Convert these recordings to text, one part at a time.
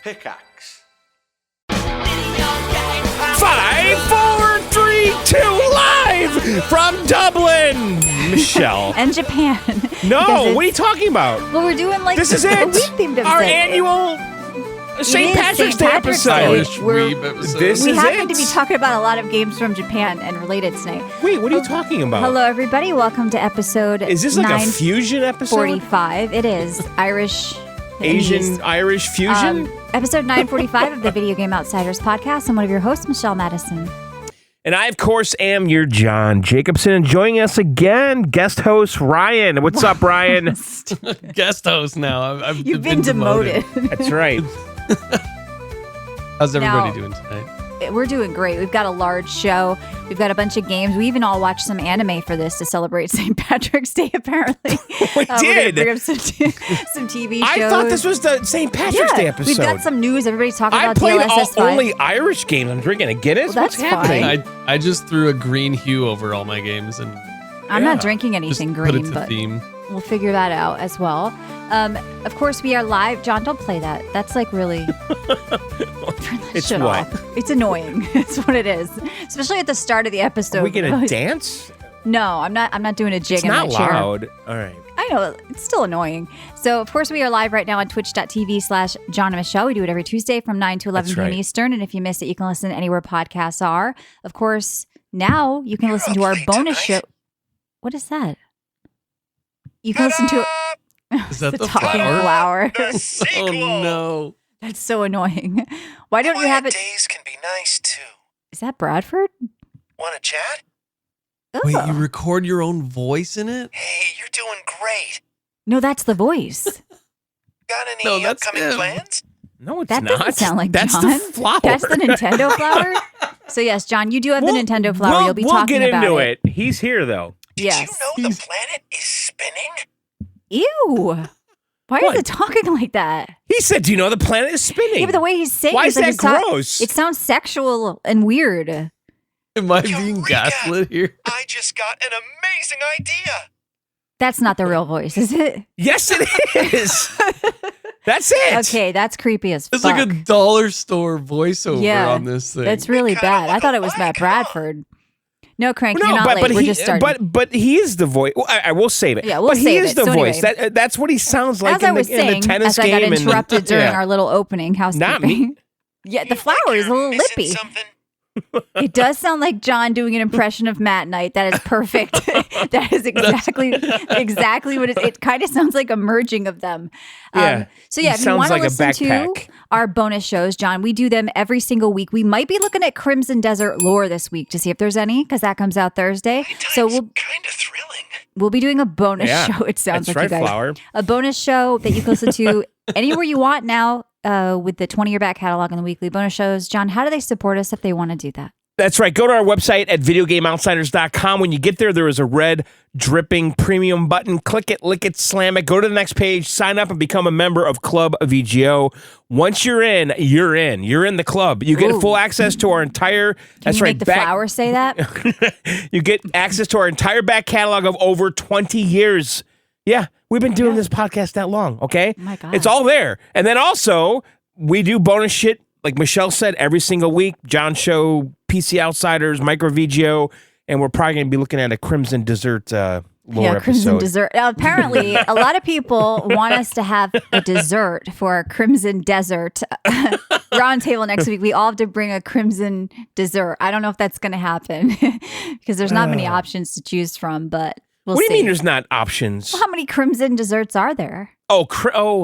Pickaxe. 5, 4, 3, 2, live from Dublin. Michelle. And Japan. No, what are you talking about? Well, we're doing like This is a it. week-themed episode. Our annual St. Patrick's Day episode. Irish weeb episode. This We is happen it. to be talking about a lot of games from Japan and related tonight. Wait, what are you talking about? Hello, everybody. Welcome to episode Is this like a fusion episode? 945. It is Irish. Asian Irish fusion? Episode 945 of the Video Game Outsiders podcast. I'm one of your hosts, Michelle Madison. And I, of course, am your John Jacobson. And joining us again, guest host Ryan. What's up, Ryan? Guest host now. I've You've been demoted. That's right. How's everybody Now- doing tonight? We're doing great. We've got a large show. We've got a bunch of games. We even all watched some anime for this to celebrate St. Patrick's Day, apparently. We We're gonna did. bring up some TV shows. I thought this was the St. Patrick's Day episode. We've got some news. Everybody's talking I about played DLSS 5. only Irish games. I'm drinking a Guinness. Well, What's that's happening? fine. I just threw a green hue over all my games and I'm Yeah. not drinking just anything put it green, to but theme. we'll figure that out as well. Of course, we are live. John, don't play that. That's like really... Turn that It's shit what? off. It's annoying. It's what it is. Especially at the start of the episode. Are we going to dance? No, I'm not doing a jig It's in not my chair. loud. All right. I know, it's still annoying. So, of course, we are live right now on twitch.tv/John and Michelle. We do it every Tuesday from 9 to 11 That's p.m. right. Eastern. And if you miss it, you can listen anywhere podcasts are. Of course, now you can listen to our bonus show. What is that? You can listen to Is that the talking flower? flower. The sequel. Oh no. That's so annoying. Why don't you have it? Days can be nice too. Is that Bradford? Want to chat? Wait, Ugh. you record your own voice in it? Hey, you're doing great. No, that's the voice. Got any No, that's upcoming him. plans? No, it's That not. doesn't sound like That's John. the flower. That's the Nintendo flower. So yes, John, you do have the Nintendo flower. We'll, You'll be we'll talking get about into it. it. He's here, though. Did Yes. you know the planet is spinning? Ew. Why What? is it talking like that? He said, do you know the planet is spinning? Yeah, but the way he's saying Why it, is like that it's not- gross? it sounds sexual and weird. Am I being Eureka! gaslit here? I just got an amazing idea. That's not the real voice, is it? Yes, it is. That's it. Okay, that's creepy as fuck. It's like a dollar store voiceover Yeah, on this thing. That's really kinda bad. I look thought it was Matt alike, huh? Bradford. No, Crank, No, you're not late. We're he, just starting. but he is the voice. Well, I will save it. Yeah, we'll but he save is it. the So voice. anyway. That's what he sounds like as I in, was the, in saying, the tennis as I got game. interrupted during Yeah. our little opening housekeeping. Not me. Yeah, the You flower like is a you're little missing lippy. Something? It does sound like John doing an impression of Matt Knight. That is perfect. That is exactly what it kind of sounds like a merging of them. Yeah. So yeah, It if you sounds want to like a listen to backpack. our bonus shows, John, we do them every single week. We might be looking at Crimson Desert lore this week to see if there's any, because that comes out Thursday. So Playtime's kind of thrilling. we'll be doing a bonus Yeah, show. It sounds that's like right, you guys. Flower. A bonus show that you can listen to anywhere you want now with the 20-year back catalog and the weekly bonus shows. John, how do they support us if they want to do that? That's right. Go to our website at videogameoutsiders.com. When you get there is a red dripping premium button. Click it, lick it, slam it. Go to the next page, sign up, and become a member of Club VGO. Once you're in, you're in. You're in the club. You get Ooh. full access to our entire. Can That's you right. make the flower say that? You get access to our entire back catalog of over 20 years. Yeah, we've been doing this podcast that long, okay? Oh my God. It's all there. And then also, we do bonus shit, like Michelle said, every single week. John Show, PC Outsiders, Micro VGO, and we're probably going to be looking at a Crimson Dessert lore Yeah, Crimson episode. Dessert. Apparently, a lot of people want us to have a dessert for our Crimson Desert roundtable next week. We all have to bring a Crimson Dessert. I don't know if that's going to happen because there's not many options to choose from, but we'll What do see. you mean there's not options? How many Crimson Desserts are there? Oh,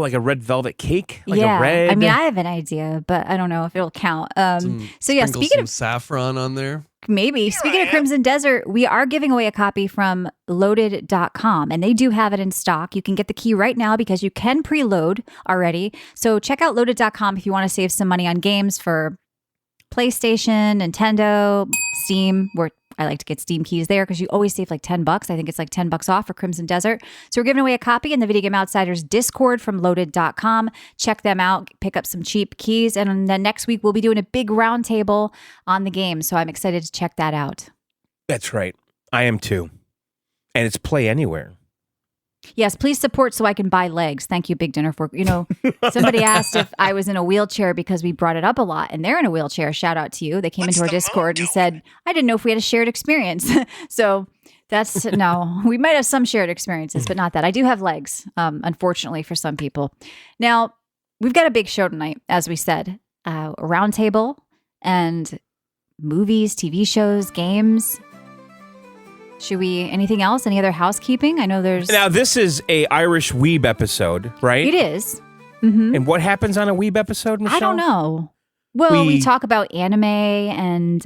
like a red velvet cake? Like yeah, a red? I mean, I have an idea, but I don't know if it'll count. So yeah, Sprinkle speaking some of saffron on there. maybe, speaking of Crimson Desert, we are giving away a copy from loaded.com, and they do have it in stock. You can get the key right now because you can preload already. So check out loaded.com if you want to save some money on games for PlayStation, Nintendo, Steam, where I like to get Steam keys there because you always save like $10. I think it's like $10 off for Crimson Desert. So we're giving away a copy in the Video Game Outsiders Discord from loaded.com. Check them out, pick up some cheap keys. And then next week, we'll be doing a big roundtable on the game. So I'm excited to check that out. That's right. I am too. And it's Play Anywhere. Yes, please support so I can buy legs. Thank you, Big Dinner Fork. Somebody asked if I was in a wheelchair because we brought it up a lot, and they're in a wheelchair. Shout out to you. They came What's into our the mom Discord and doing? said, I didn't know if we had a shared experience. So that's no, we might have some shared experiences, but not that. I do have legs, unfortunately, for some people. Now, we've got a big show tonight, as we said, a roundtable and movies, TV shows, games. Should we, anything else? Any other housekeeping? I know there's... Now, this is a Irish Weeb episode, right? It is. Mm-hmm. And what happens on a Weeb episode, Michelle? I don't know. Well, we We- talk about anime and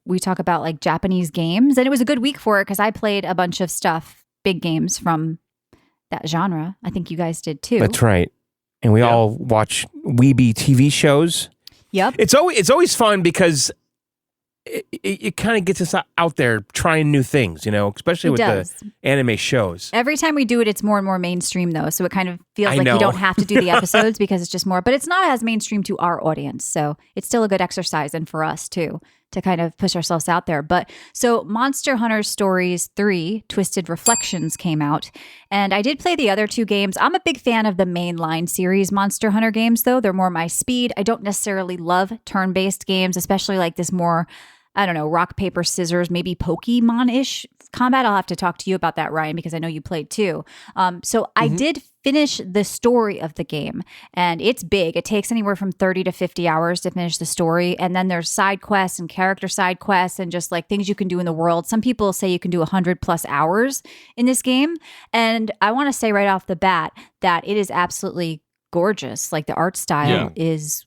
we talk about like Japanese games. And it was a good week for it because I played a bunch of stuff, big games from that genre. I think you guys did too. That's right. And we all watch Weeby TV shows. Yep. It's always fun because it kind of gets us out there trying new things, especially It with does. the anime shows. Every time we do it, it's more and more mainstream, though. So it kind of feels I like know. you don't have to do the episodes because it's just more. But it's not as mainstream to our audience. So it's still a good exercise and for us, too, to kind of push ourselves out there. But so Monster Hunter Stories 3, Twisted Reflections came out. And I did play the other two games. I'm a big fan of the mainline series Monster Hunter games, though. They're more my speed. I don't necessarily love turn-based games, especially like this more... I don't know, rock, paper, scissors, maybe Pokemon-ish combat. I'll have to talk to you about that, Ryan, because I know you played too. So I did finish the story of the game, and it's big. It takes anywhere from 30 to 50 hours to finish the story. And then there's side quests and character side quests and just like things you can do in the world. Some people say you can do 100 plus hours in this game. And I want to say right off the bat that it is absolutely gorgeous. Like the art style is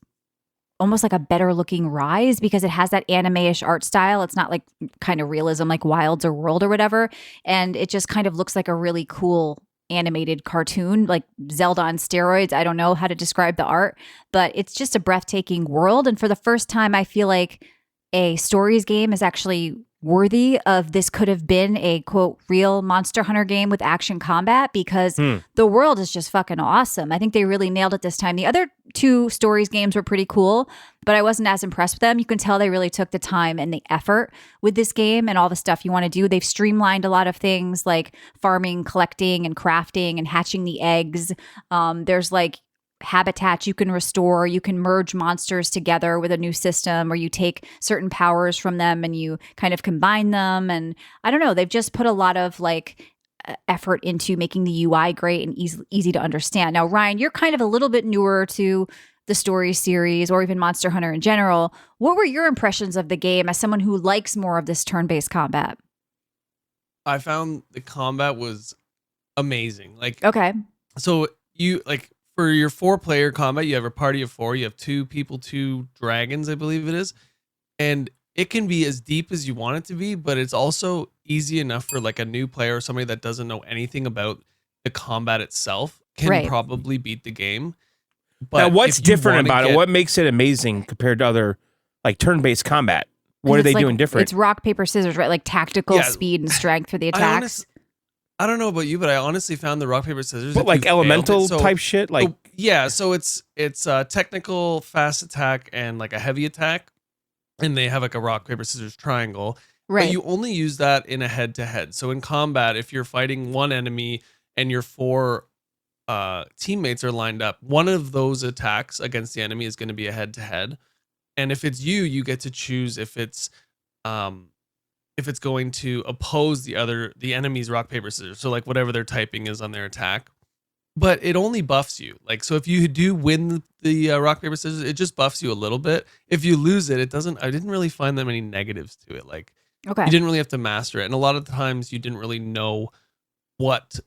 almost like a better looking Rise because it has that anime-ish art style. It's not like kind of realism like Wilds or World or whatever. And it just kind of looks like a really cool animated cartoon, like Zelda on steroids. I don't know how to describe the art, but it's just a breathtaking world. And for the first time, I feel like a stories game is actually worthy of this could have been a quote real Monster Hunter game with action combat because the world is just fucking awesome. I think they really nailed it this time. The other two stories games were pretty cool, but I wasn't as impressed with them. You can tell they really took the time and the effort with this game and all the stuff you want to do. They've streamlined a lot of things like farming, collecting, and crafting and hatching the eggs. There's like habitats you can restore. You can merge monsters together with a new system, or you take certain powers from them and you kind of combine them. And I don't know, they've just put a lot of like effort into making the UI great and easy to understand. Now, Ryan, you're kind of a little bit newer to the story series or even Monster Hunter in general. What were your impressions of the game as someone who likes more of this turn-based combat? I found the combat was amazing. Like, Okay. so you like for your 4-player combat, you have a party of 4. You have 2 people, 2 dragons, I believe it is, and it can be as deep as you want it to be, but it's also easy enough for like a new player or somebody that doesn't know anything about the combat itself can probably beat the game. But now, what's if you different wanna about it? What makes it amazing compared to other like turn-based combat? What are they doing different? It's rock, paper, scissors, right? Like tactical speed and strength for the attacks. I don't know about you, but I honestly found the rock, paper, scissors. What, like elemental type shit? Like so it's technical, fast attack, and like a heavy attack. And they have like a rock, paper, scissors triangle. Right. But you only use that in a head-to-head. So in combat, if you're fighting one enemy and your 4 teammates are lined up, one of those attacks against the enemy is going to be a head-to-head. And if it's you get to choose if it's going to oppose the enemy's rock, paper, scissors. So like whatever their typing is on their attack. But it only buffs you. Like, so if you do win the rock, paper, scissors, it just buffs you a little bit. If you lose it, I didn't really find that many negatives to it. Like, you didn't really have to master it. And a lot of the times you didn't really know what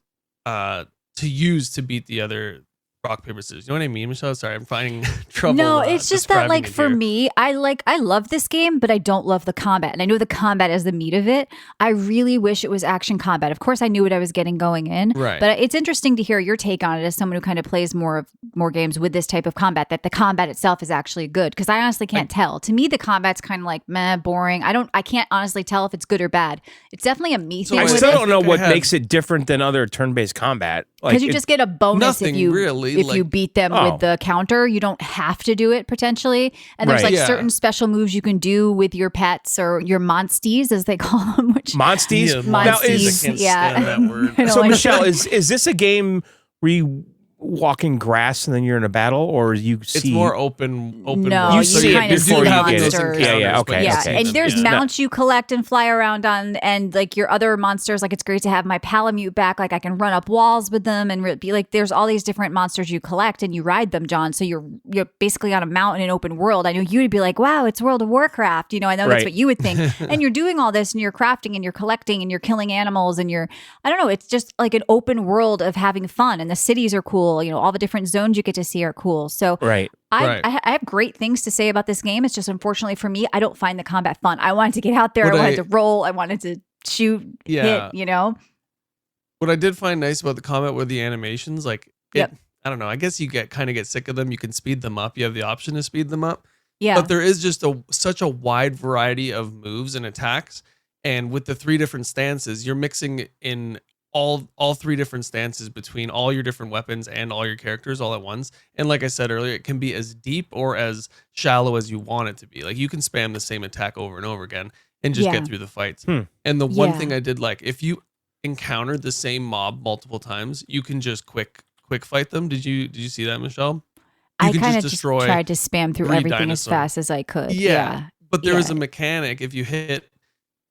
to use to beat the other rock, paper, scissors. You know what I mean, Michelle? Sorry, I'm finding trouble. No, it's just that like for here. me, I love this game, but I don't love the combat. And I know the combat is the meat of it. I really wish it was action combat. Of course, I knew what I was getting going in. Right. But it's interesting to hear your take on it as someone who kind of plays more games with this type of combat, that the combat itself is actually good. Because I honestly can't tell. To me, the combat's kind of like meh, boring. I can't honestly tell if it's good or bad. It's definitely a me thing. I with still it. don't know what makes it different than other turn-based combat. Because you just get a bonus if nothing you really, if like- you beat them Oh. with the counter. You don't have to do it potentially. And there's Right. like Yeah. certain special moves you can do with your pets or your monsties, as they call them. Which Monsties. Yeah, Now, Monsties, I can't yeah. stand that word. I don't so like Michelle, that. is this a game where you walk in grass and then you're in a battle, or you see? It's more open. No, You you see it kind of before see you the get it. monsters. Yeah, yeah, okay, Yeah, okay. and there's Yeah. mounts you collect and fly around on, and like your other monsters. Like it's great to have my Palamute back. Like I can run up walls with them, and be like, there's all these different monsters you collect and you ride them, John. So you're basically on a mountain in open world. I know you'd be like, wow, it's World of Warcraft. You know, I know that's Right. what you would think. And you're doing all this, and you're crafting, and you're collecting, and you're killing animals, and I don't know. It's just like an open world of having fun, and the cities are cool. You know, all the different zones you get to see are cool. So Right. Right. I have great things to say about this game. It's just unfortunately for me, I don't find the combat fun. I wanted to get out there. What I wanted I- to roll. I wanted to shoot, Yeah. hit, you know? What I did find nice about the combat were the animations. Like, Yep. I don't know. I guess you kind of get sick of them. You can speed them up. You have the option to speed them up. Yeah. But there is just such a wide variety of moves and attacks. And with the 3 different stances, you're mixing in all 3 different stances between all your different weapons and all your characters all at once. And like I said earlier, it can be as deep or as shallow as you want it to be. Like you can spam the same attack over and over again and just Yeah. get through the fights. Hmm. And the one Yeah. thing I did like, if you encountered the same mob multiple times, you can just quick fight them. Did you see that, Michelle? I can kind of just just destroy tried to spam through 3 everything as dinosaurs. fast as I could. Yeah. But there was Yeah. a mechanic. If you hit,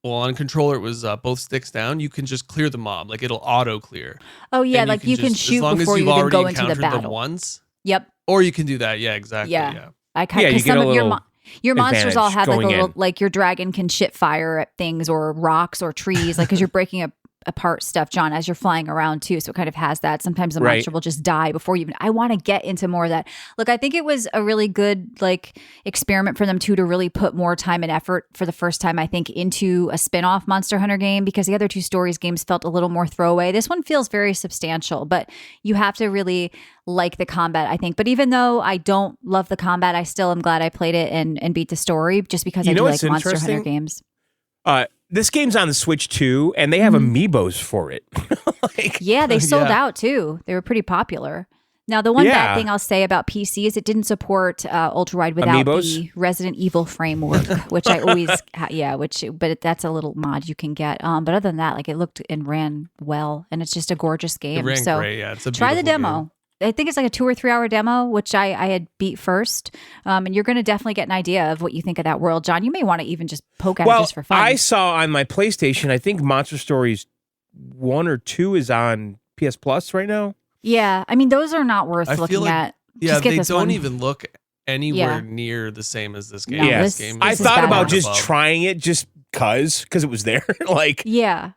well, on controller, it was both sticks down. You can just clear the mob. Like it'll auto clear. Oh, yeah. And like you can just- shoot as long before as you you've even already go into the encountered them battle. once. Yep. Or you can do that. Yeah, exactly. Yeah. Yeah. I kind Yeah, of, you because get some a of little your monsters all advantage have like a going little, in. like your dragon can shit fire at things or rocks or trees, like because you're breaking apart stuff, John, as you're flying around too. So it kind of has that. Sometimes the Right. monster will just die before you even. I want to get into more of that. Look, I think it was a really good like experiment for them too to really put more time and effort for the first time, I think, into a spin-off Monster Hunter game, because the other 2 stories games felt a little more throwaway. This one feels very substantial, but you have to really like the combat, I think. But even though I don't love the combat, I still am glad I played it and beat the story, just because You I know do what's like Monster Hunter interesting? games. This game's on the Switch too, and they have amiibos for it. Like, Yeah, they sold Yeah. out too. They were pretty popular. Now, the one Yeah. bad thing I'll say about PC is it didn't support ultra wide without Amiibos? the Resident Evil framework, which I always, but that's a little mod you can get. But other than that, like it looked and ran well, and it's just a gorgeous It game. ran So great. Yeah. It's a try the beautiful demo. game. I think it's like a 2 or 3 hour demo, which I had beat first. And you're going to definitely get an idea of what you think of that world. John, you may want to even just poke at it well, just for fun. I saw on my PlayStation, I think Monster Stories 1 or 2 is on PS Plus right now. yeah. I mean, those are not worth I feel looking like- at. Yeah, Just get they this don't one. even look anywhere Yeah. near the same as this game. No, Yeah. This this- game I is thought about badass. just trying it just because it was there. Like, Yeah.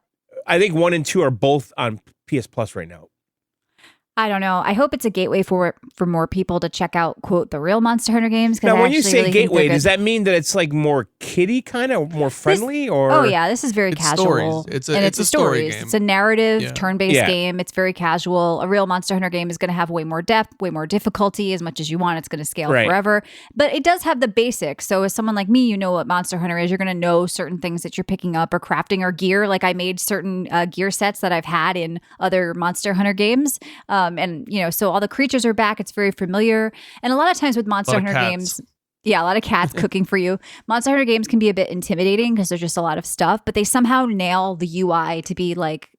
I think 1 and 2 are both on PS Plus right now. I don't know. I hope it's a gateway for more people to check out, quote, the real Monster Hunter games. 'Cause Now, I when you actually say really think gateway, they're does good. that mean that it's like more kiddie kind of, more friendly, or? Oh yeah, this is very It's casual. stories. It's a story stories. game. It's a narrative, Yeah. turn-based Yeah. game. It's very casual. A real Monster Hunter game is going to have way more depth, way more difficulty. As much as you want, it's going to scale Right. forever. But it does have the basics. So as someone like me, you know what Monster Hunter is. You're going to know certain things that you're picking up or crafting or gear. Like I made certain gear sets that I've had in other Monster Hunter games. And so all the creatures are back. It's very familiar. And a lot of times with Monster of Hunter cats. games. Yeah, a lot of cats cooking for you. Monster Hunter games can be a bit intimidating because there's just a lot of stuff, but they somehow nail the UI to be like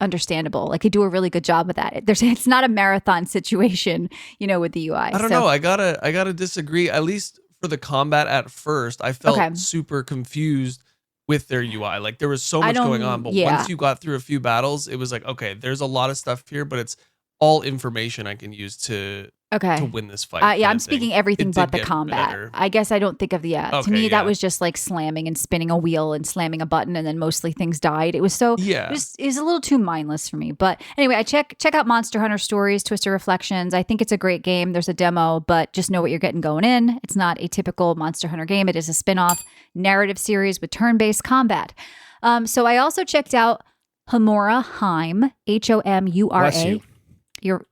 understandable. Like they do a really good job with that. It's not a marathon situation, with the UI. I don't know. I gotta disagree. At least for the combat at first, I felt Okay. super confused with their UI. Like there was so I much don't- going on, but yeah. once you got through a few battles, it was like, okay, there's a lot of stuff here, but it's all information I can use to Okay. win this fight. Yeah, kind I'm of speaking thing. everything It but did the get combat. better. I guess I don't think of to Okay, me yeah. that was just like slamming and spinning a wheel and slamming a button and then mostly things died. It was so Yeah. it was a little too mindless for me. But anyway, I check out Monster Hunter Stories, Twisted Reflections. I think it's a great game. There's a demo, but just know what you're getting going in. It's not a typical Monster Hunter game. It is a spin-off narrative series with turn-based combat. So I also checked out Homura Heim, Homura. Bless you. You're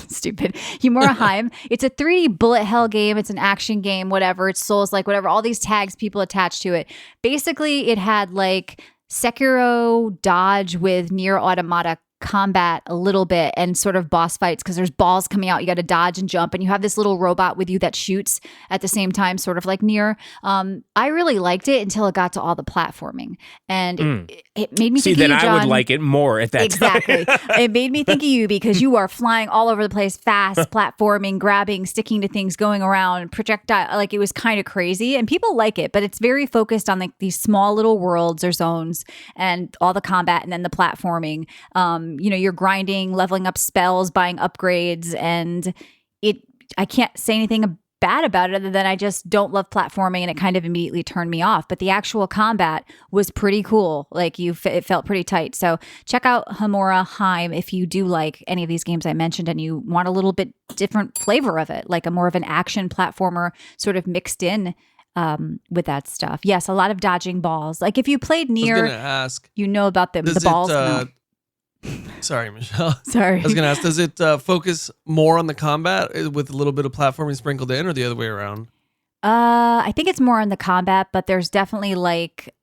stupid. Homura Heim. It's a 3D bullet hell game. It's an action game, whatever. It's Souls-like, whatever. All these tags people attach to it. Basically, it had like Sekiro dodge with Nier Automata combat a little bit and sort of boss fights because there's balls coming out. You got to dodge and jump, and you have this little robot with you that shoots at the same time, sort of like Nier. I really liked it until it got to all the platforming, and it made me think of you, John. I would like it more at that time. Exactly. It made me think of you because you are flying all over the place, fast, platforming, grabbing, sticking to things, going around, projectile. Like it was kind of crazy, and people like it, but it's very focused on like these small little worlds or zones and all the combat and then the platforming. You're grinding, leveling up spells, buying upgrades, and I can't say anything bad about it other than I just don't love platforming, and it kind of immediately turned me off. But the actual combat was pretty cool. Like it felt pretty tight. So check out Hamura Heim if you do like any of these games I mentioned and you want a little bit different flavor of it, like a more of an action platformer sort of mixed in with that stuff. Yes, a lot of dodging balls. Like if you played Nier, I was gonna ask, you know about the balls. No. Sorry, Michelle. Sorry. I was going to ask, does it focus more on the combat with a little bit of platforming sprinkled in, or the other way around? I think it's more on the combat, but there's definitely like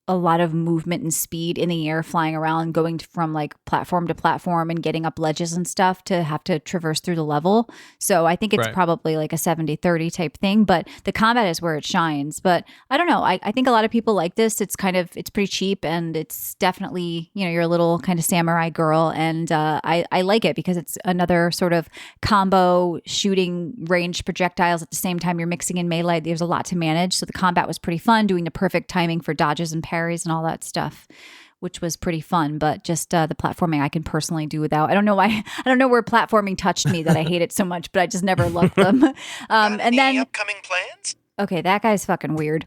a lot of movement and speed in the air, flying around, going from like platform to platform and getting up ledges and stuff to have to traverse through the level. So I think it's probably like a 70-30 type thing, but the combat is where it shines. But I don't know. I think a lot of people like this. It's pretty cheap, and it's definitely, you're a little kind of samurai girl. And I like it because it's another sort of combo shooting range projectiles at the same time you're mixing in melee. There's a lot to manage. So the combat was pretty fun, doing the perfect timing for dodges and parries and all that stuff, which was pretty fun. But just the platforming I can personally do without. I don't know why. I don't know where platforming touched me that I hate it so much, but I just never loved them. And then upcoming plans? Okay, that guy's fucking weird.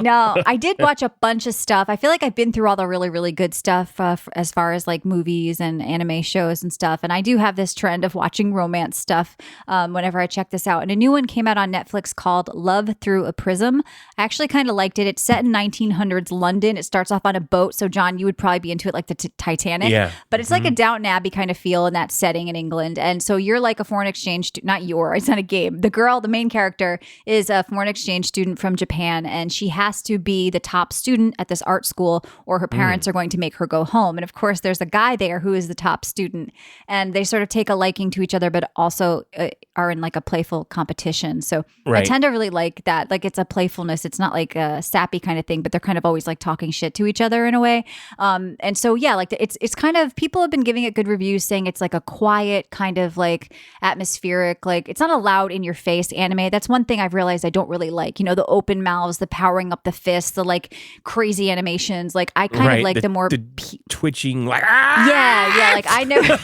No, I did watch a bunch of stuff. I feel like I've been through all the really, really good stuff as far as like movies and anime shows and stuff. And I do have this trend of watching romance stuff whenever I check this out. And a new one came out on Netflix called Love Through a Prism. I actually kind of liked it. It's set in 1900s London. It starts off on a boat. So, John, you would probably be into it like the Titanic. Yeah. But it's like a Downton Abbey kind of feel in that setting in England. And so you're like a foreign exchange student. It's not a game. The main character is a foreign exchange student from Japan, and she has to be the top student at this art school or her parents are going to make her go home. And of course there's a guy there who is the top student, and they sort of take a liking to each other, but also are in like a playful competition. So I tend to really like that. Like it's a playfulness. It's not like a sappy kind of thing, but they're kind of always like talking shit to each other in a way. And so, yeah, like it's kind of, people have been giving it good reviews saying it's like a quiet kind of like atmospheric, like it's not a loud in your face anime. That's one thing I've realized I don't really like, the open mouths, the powering up the fists, the like crazy animations. Like I kind of like the more twitching, like yeah. Like I never.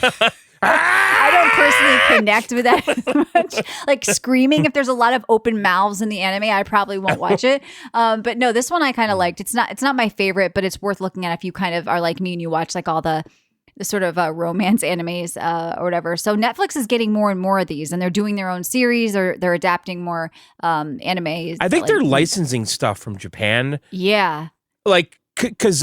I don't personally connect with that as much. Like screaming, if there's a lot of open mouths in the anime, I probably won't watch it. But no, this one I kind of liked. It's not my favorite, but it's worth looking at if you kind of are like me and you watch like all the sort of romance animes or whatever. So Netflix is getting more and more of these, and they're doing their own series, or they're adapting more animes. I think they're licensing stuff from Japan. Yeah. Like, because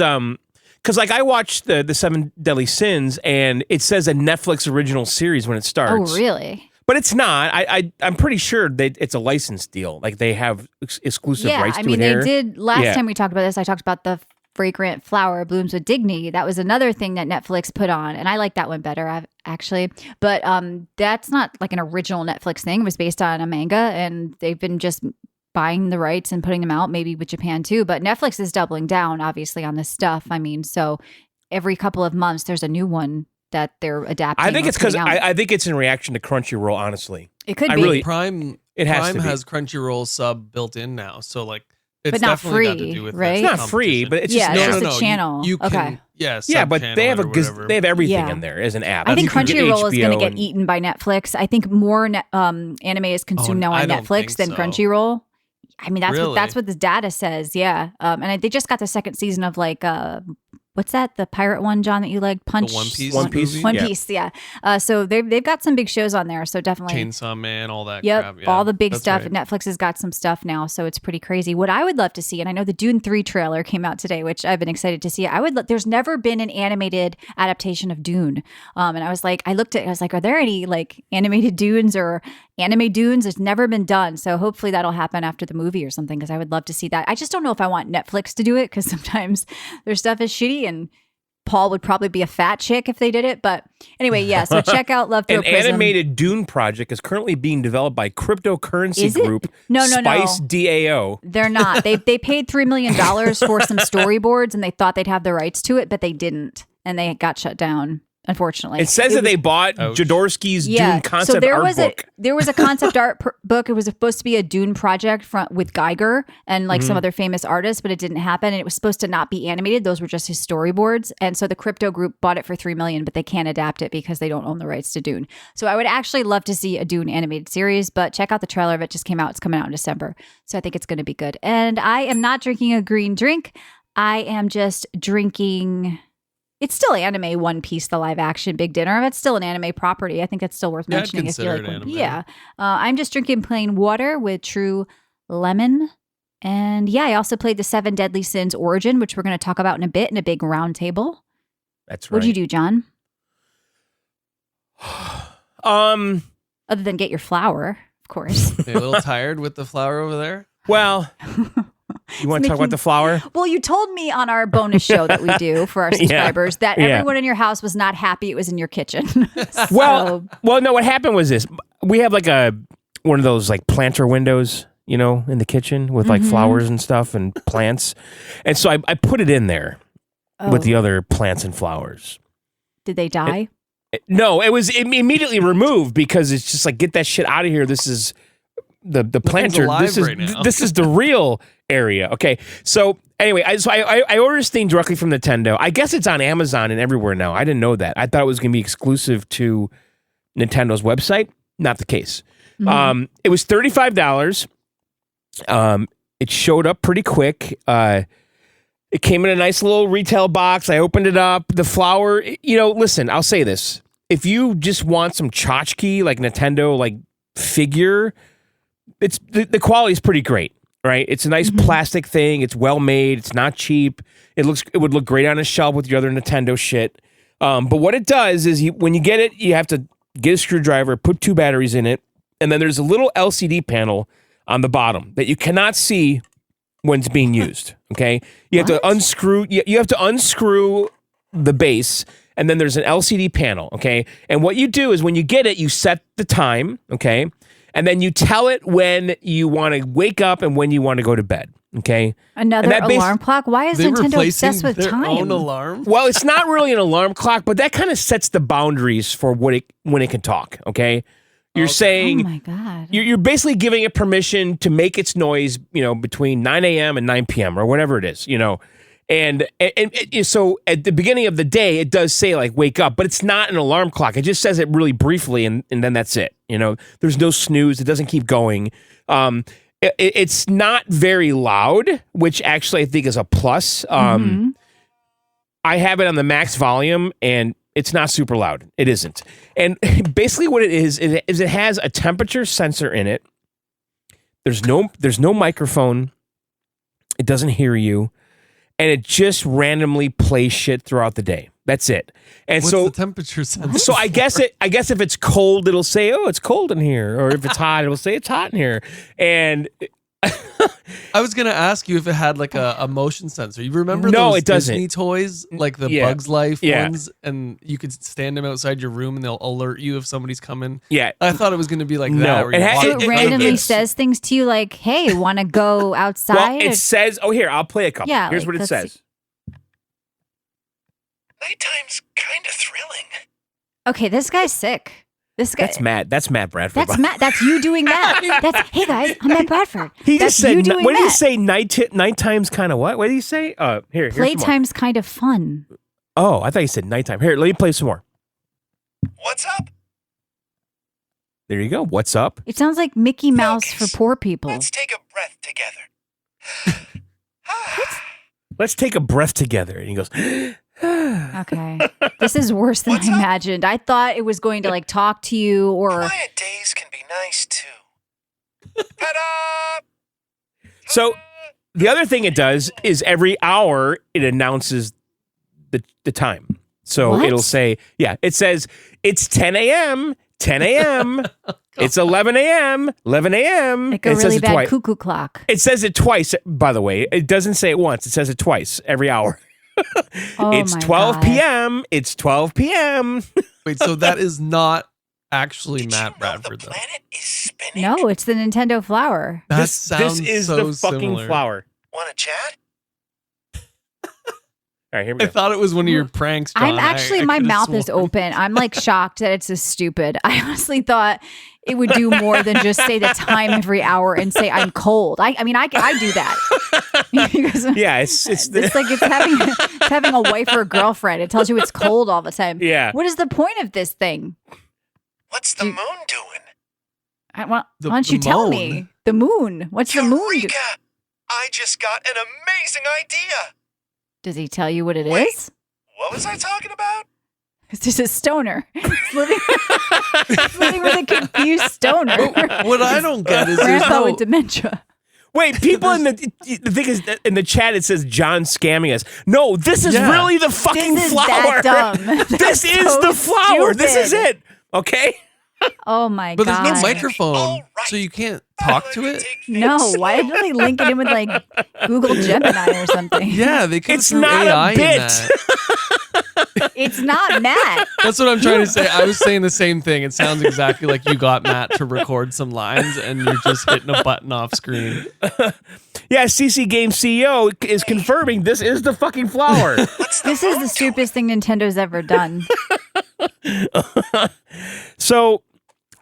like I watched the Seven Deadly Sins, and it says a Netflix original series when it starts. Oh, really? But it's not. I'm pretty sure that it's a license deal. Like they have exclusive rights to it. Yeah, I mean, they did. Last time we talked about this, I talked about the Fragrant Flower Blooms with Dignity. That was another thing that Netflix put on, and I like that one better, actually. But that's not like an original Netflix thing. It was based on a manga, and they've been just buying the rights and putting them out, maybe with Japan too. But Netflix is doubling down, obviously, on this stuff. I mean, so every couple of months, there's a new one that they're adapting. I think it's because I think it's in reaction to Crunchyroll. Honestly, it could be. Prime has Crunchyroll sub built in now, so like. It's but not definitely free, got to do with right? It's not free, but it's just it's just a channel. You can, okay. Yeah, but they have they have everything in there as an app. I think Crunchyroll is going to get eaten by Netflix. I think more anime is consumed now on Netflix than Crunchyroll. I mean, that's what the data says. Yeah, and they just got the second season of like what's that? The pirate one, John, that you like? Punch? The One Piece. One Piece, yeah. So they've got some big shows on there. So definitely. Chainsaw Man, all that crap. Yeah, all the big stuff. Right. Netflix has got some stuff now. So it's pretty crazy. What I would love to see, and I know the Dune 3 trailer came out today, which I've been excited to see. There's never been an animated adaptation of Dune. And I was like, I was like, are there any like animated Dunes or anime Dunes? It's never been done. So hopefully that'll happen after the movie or something, because I would love to see that. I just don't know if I want Netflix to do it, because sometimes their stuff is shitty and Paul would probably be a fat chick if they did it. But anyway, yeah. So check out Love Through An a Prism. animated Dune project is currently being developed by cryptocurrency Is it? group No. Spice DAO. They're not. They paid $3 million for some storyboards, and they thought they'd have the rights to it, but they didn't, and they got shut down. Unfortunately, It says that they bought Jodorowsky's Dune concept art book. There was a concept art book. It was supposed to be a Dune project with Geiger and like some other famous artists, but it didn't happen. And it was supposed to not be animated. Those were just his storyboards. And so the crypto group bought it for $3 million, but they can't adapt it because they don't own the rights to Dune. So I would actually love to see a Dune animated series, but check out the trailer of it. Just came out. It's coming out in December. So I think it's going to be good. And I am not drinking a green drink. I am just drinking... It's still anime One Piece, the live action Big Dinner. It's still an anime property. I think that's still worth mentioning. I'd consider it anime. Yeah. I'm just drinking plain water with true lemon. And yeah, I also played the 7 Deadly Sins Origin, which we're going to talk about in a bit in a big round table. That's right. What'd you do, John? Um. Other than get your flour, of course. Are you a little tired with the flour over there? Well, you want to talk about the flour? Well, you told me on our bonus show that we do for our subscribers that everyone in your house was not happy it was in your kitchen. Well, no, what happened was this. We have like one of those like planter windows, you know, in the kitchen with like flowers and stuff and plants. And so I put it in there with the other plants and flowers. Did they die? No, it was immediately removed because it's just like, get that shit out of here. This is the planter. This is the real area. Okay. So anyway, I ordered this thing directly from Nintendo. I guess it's on Amazon and everywhere now. I didn't know that. I thought it was going to be exclusive to Nintendo's website. Not the case. It was $35. It showed up pretty quick. It came in a nice little retail box. I opened it up. The flower, you know, listen, I'll say this. If you just want some tchotchke, like Nintendo, like figure, it's the quality is pretty great, right? It's a nice plastic thing. It's well made. It's not cheap. It would look great on a shelf with your other Nintendo shit. But what it does is when you get it, you have to get a screwdriver, put 2 batteries in it, and then there's a little LCD panel on the bottom that you cannot see when it's being used. Okay, you have to unscrew. You have to unscrew the base, and then there's an LCD panel. Okay, and what you do is when you get it, you set the time. Okay, and then you tell it when you want to wake up and when you want to go to bed. Okay, another alarm clock. Why is Nintendo obsessed with their time? Own alarm? Well, it's not really an alarm clock, but that kind of sets the boundaries for when it can talk. Okay. You're saying, oh my God. You're basically giving it permission to make its noise, you know, between 9 a.m. and 9 p.m. or whatever it is, you know. And so at the beginning of the day, it does say like wake up, but it's not an alarm clock. It just says it really briefly, and then that's it. You know, there's no snooze. It doesn't keep going. It's not very loud, which actually I think is a plus. I have it on the max volume, and it's not super loud. It isn't. And basically what it is it has a temperature sensor in it. There's no microphone. It doesn't hear you. And it just randomly plays shit throughout the day. That's it. And What's so the temperature sensor? So I guess if it's cold, it'll say, "Oh, it's cold in here," or if it's hot, it'll say, "It's hot in here." And I was gonna ask you if it had like a motion sensor. You remember No, those it doesn't. Disney toys, like the Bugs Life ones, and you could stand them outside your room and they'll alert you if somebody's coming. Yeah, I thought it was gonna be like No, that. Where it you has- walk- So it randomly says things to you like, hey, want to go outside? well, it says, "Oh, here, I'll play a couple." Yeah, Here's like, what it let's says. Nighttime's kind of thrilling. Okay, this guy's sick. This guy. That's Matt. That's Matt Bradford. That's Matt. That's you doing that. That's hey guys, I'm Matt Bradford. He That's just said. you doing What did he that. say? Nighttime's kind of what? What did he say? Here's some more. Playtime's kind of fun. Oh, I thought he said nighttime. Here, let me play some more. What's up? There you go. What's up? It sounds like Mickey Mouse Focus. for poor people. Let's take a breath together. Let's take a breath together. And he goes, Okay. This is worse than What's I up? imagined. I thought it was going to like talk to you or Quiet days can be nice too. Ta-da! So the other thing it does is every hour it announces the time. So What? it'll say, it says it's 10 a.m., 10 a.m., it's 11 a.m., 11 a.m. like a It says really it bad twice. cuckoo clock. It says it twice, by the way. It doesn't say it once. It says it twice every hour. Oh It's my 12 God. p.m. It's 12 p.m. Wait, so that is not actually Did Matt you know Bradford, the though. planet is spinning? No, it's the Nintendo flower. That this sounds is so the fucking similar. flower. Want to chat? All right, here we I go. thought it was one of your pranks, John. I'm actually, I my could've mouth is sworn. open. I'm like shocked that it's this stupid. I honestly thought it would do more than just say the time every hour and say I'm cold. I mean, I do that. Because Yeah, it's it's like it's having a wife or a girlfriend. It tells you it's cold all the time. Yeah. What is the point of this thing? What's the You- moon doing? Why The- don't you the tell moan. me? The moon. What's the moon? Eureka! I just got an amazing idea. Does he tell you what it Wait. is? What was I talking about? It's just a stoner. He's living with a confused stoner. What I don't get is there's Grandpa no. with dementia. Wait, people in the thing is in the chat it says John scamming us. No, this is Yeah. really the fucking This is flower. that dumb. This That's is so the flower. This is stupid. it. Okay? Oh my But there's god. no microphone, All right. so you can't talk to Look, it. take No, things why slow. did they link it in with like Google Gemini or something? Yeah, they could It's threw not a AI in bit. that. It's not Matt. That's what I'm trying to say. I was saying the same thing. It sounds exactly like you got Matt to record some lines and you're just hitting a button off screen. Yeah, CC Game CEO is confirming this is the fucking flower. This is the stupidest thing Nintendo's ever done. So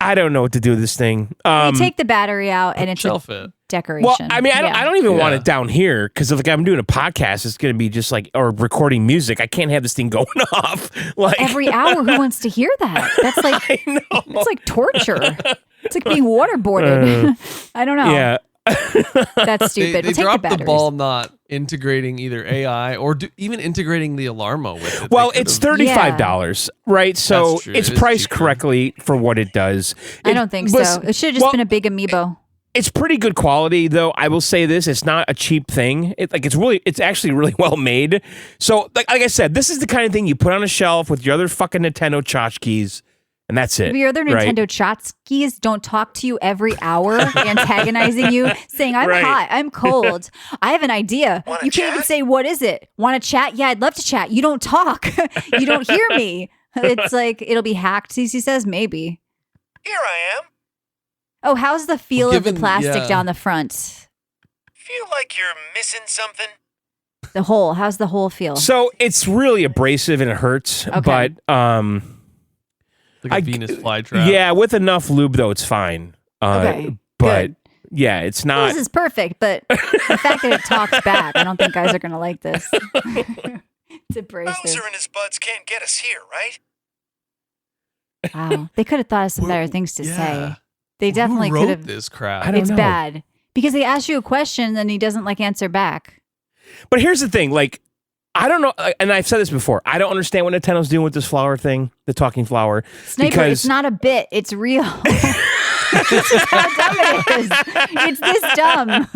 I don't know what to do with this thing. You take the battery out and it's a Shelf it. decoration. Well, I mean, I don't even want Yeah. it down here because if like I'm doing a podcast, it's going to be just like or recording music. I can't have this thing going off like every hour. Who wants to hear that? That's like I know. it's like torture. It's like being waterboarded. I don't know. Yeah. That's They, stupid. they We'll take the dropped the batteries. ball not integrating either AI or even integrating the Alarmo with it. Well, They it's could've- $35, right? So That's true. it's It is priced cheaper. correctly for what it does. I don't think was- so. It should have just well, been a big amiibo. It's pretty good quality, though. I will say this: it's not a cheap thing. It's actually really well made. So, like I said, this is the kind of thing you put on a shelf with your other fucking Nintendo tchotchkes, and that's it. Your other right? Nintendo Chotskis don't talk to you every hour, antagonizing you, saying, I'm Right. hot, I'm cold, I have an idea. Wanna You can't even chat? say, what is it? Want to chat? Yeah, I'd love to chat. You don't talk. You don't hear me. It's like, it'll be hacked, CC says, maybe. Here I am. Oh, how's the feel of the given- plastic yeah. down the front? Feel like you're missing something? The hole, how's the hole feel? So it's really abrasive and it hurts, Okay. but like a I- Venus flytrap. yeah, with enough lube though, it's fine. Okay, but good. yeah, it's Well, not. this is perfect, but the fact that it talks back, I don't think guys are going to like this. It's abrasive. Bowser and his buds can't get us here, right? Wow. They could have thought of some Who- better things to yeah. say. They definitely Who could wrote have. this crap. I don't It's know. bad because they ask you a question and he doesn't like answer back. But here's the thing, like. I don't know, and I've said this before. I don't understand what Nintendo's doing with this flower thing, the talking flower. Sniper, because it's not a bit. It's real. This is how dumb it is. It's this dumb.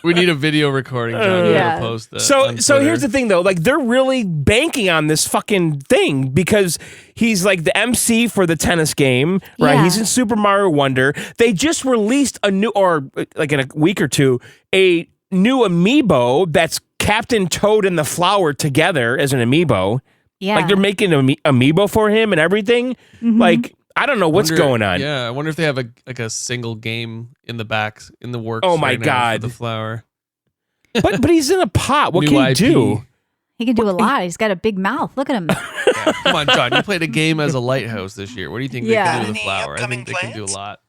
We need a video recording, John. You Yeah. gotta post that. So on here's the Twitter. thing though, like they're really banking on this fucking thing because he's like the MC for the tennis game, right? Yeah. He's in Super Mario Wonder. They just released a new, or like in a week or two, a new amiibo that's Captain Toad and the Flower together as an amiibo. Yeah. Like they're making an amiibo for him and everything. Mhm. Like I don't know what's Wonder- going on. Yeah, I wonder if they have a single game in the back in the works. Oh my right now for God. the flower. But he's in a pot. What New can he IP. do? He can do a lot. He's got a big mouth. Look at him. Yeah, come on, John. You played a game as a lighthouse this year. What do you think Yeah. they can do with Any the flower? I upcoming think they can do a plans? lot.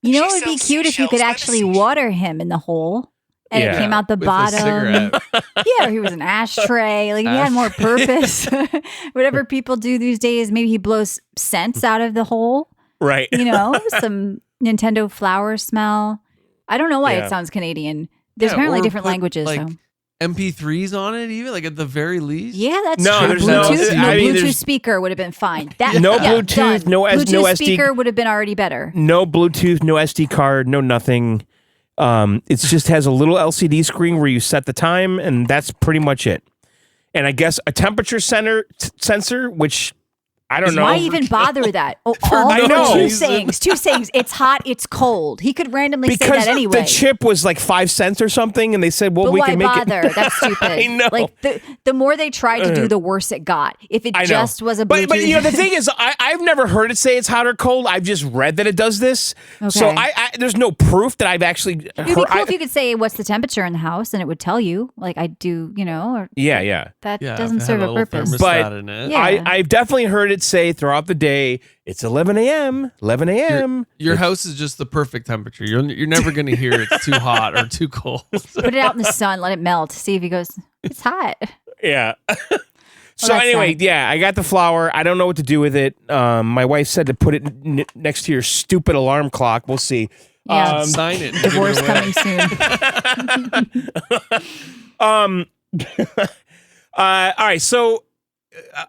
You know, She it would be sells cute if you could seashells by the actually seashore. water him in the hole. And Yeah. it came out the With a bottom. cigarette. Yeah, or he was an ashtray. Like if he had more purpose. Whatever people do these days, maybe he blows scents out of the hole. Right. You know, some Nintendo flower smell. I don't know why Yeah. it sounds Canadian. There's Yeah, apparently or different put, languages. like, So MP3s on it, even like at the very least. yeah, that's No, true. there's no- Bluetooth, I mean, Bluetooth there's- speaker would have been fine. That, No yeah, Bluetooth, done. no Bluetooth no SD speaker would have been already better. No Bluetooth, no SD card, no nothing. It just has a little LCD screen where you set the time, and that's pretty much it. And I guess a temperature sensor, which I don't know. Why even bother with that? Oh, I know. Two sayings. It's hot, it's cold. He could randomly say that anyway. The chip was like 5 cents or something, and they said, well, but we why can make bother? it. That's stupid. I know. Like the more they tried to do, the worse it got. If it just was a Bluetooth. But you know, the thing is, I've never heard it say it's hot or cold. I've just read that it does this. Okay. So there's no proof that I've actually heard. It'd be cool if you could say what's the temperature in the house, and it would tell you. Like I do, you know. Or that doesn't serve a purpose. But I've definitely heard it say throughout the day, it's 11 a.m. 11 a.m. Your house is just the perfect temperature. You're never going to hear it's too hot or too cold. Put it out in the sun, let it melt. See if he goes, it's hot. Yeah. So anyway, I got the flower. I don't know what to do with it. My wife said to put it next to your stupid alarm clock. We'll see. Yeah. Sign it. Divorce coming soon. All right. So,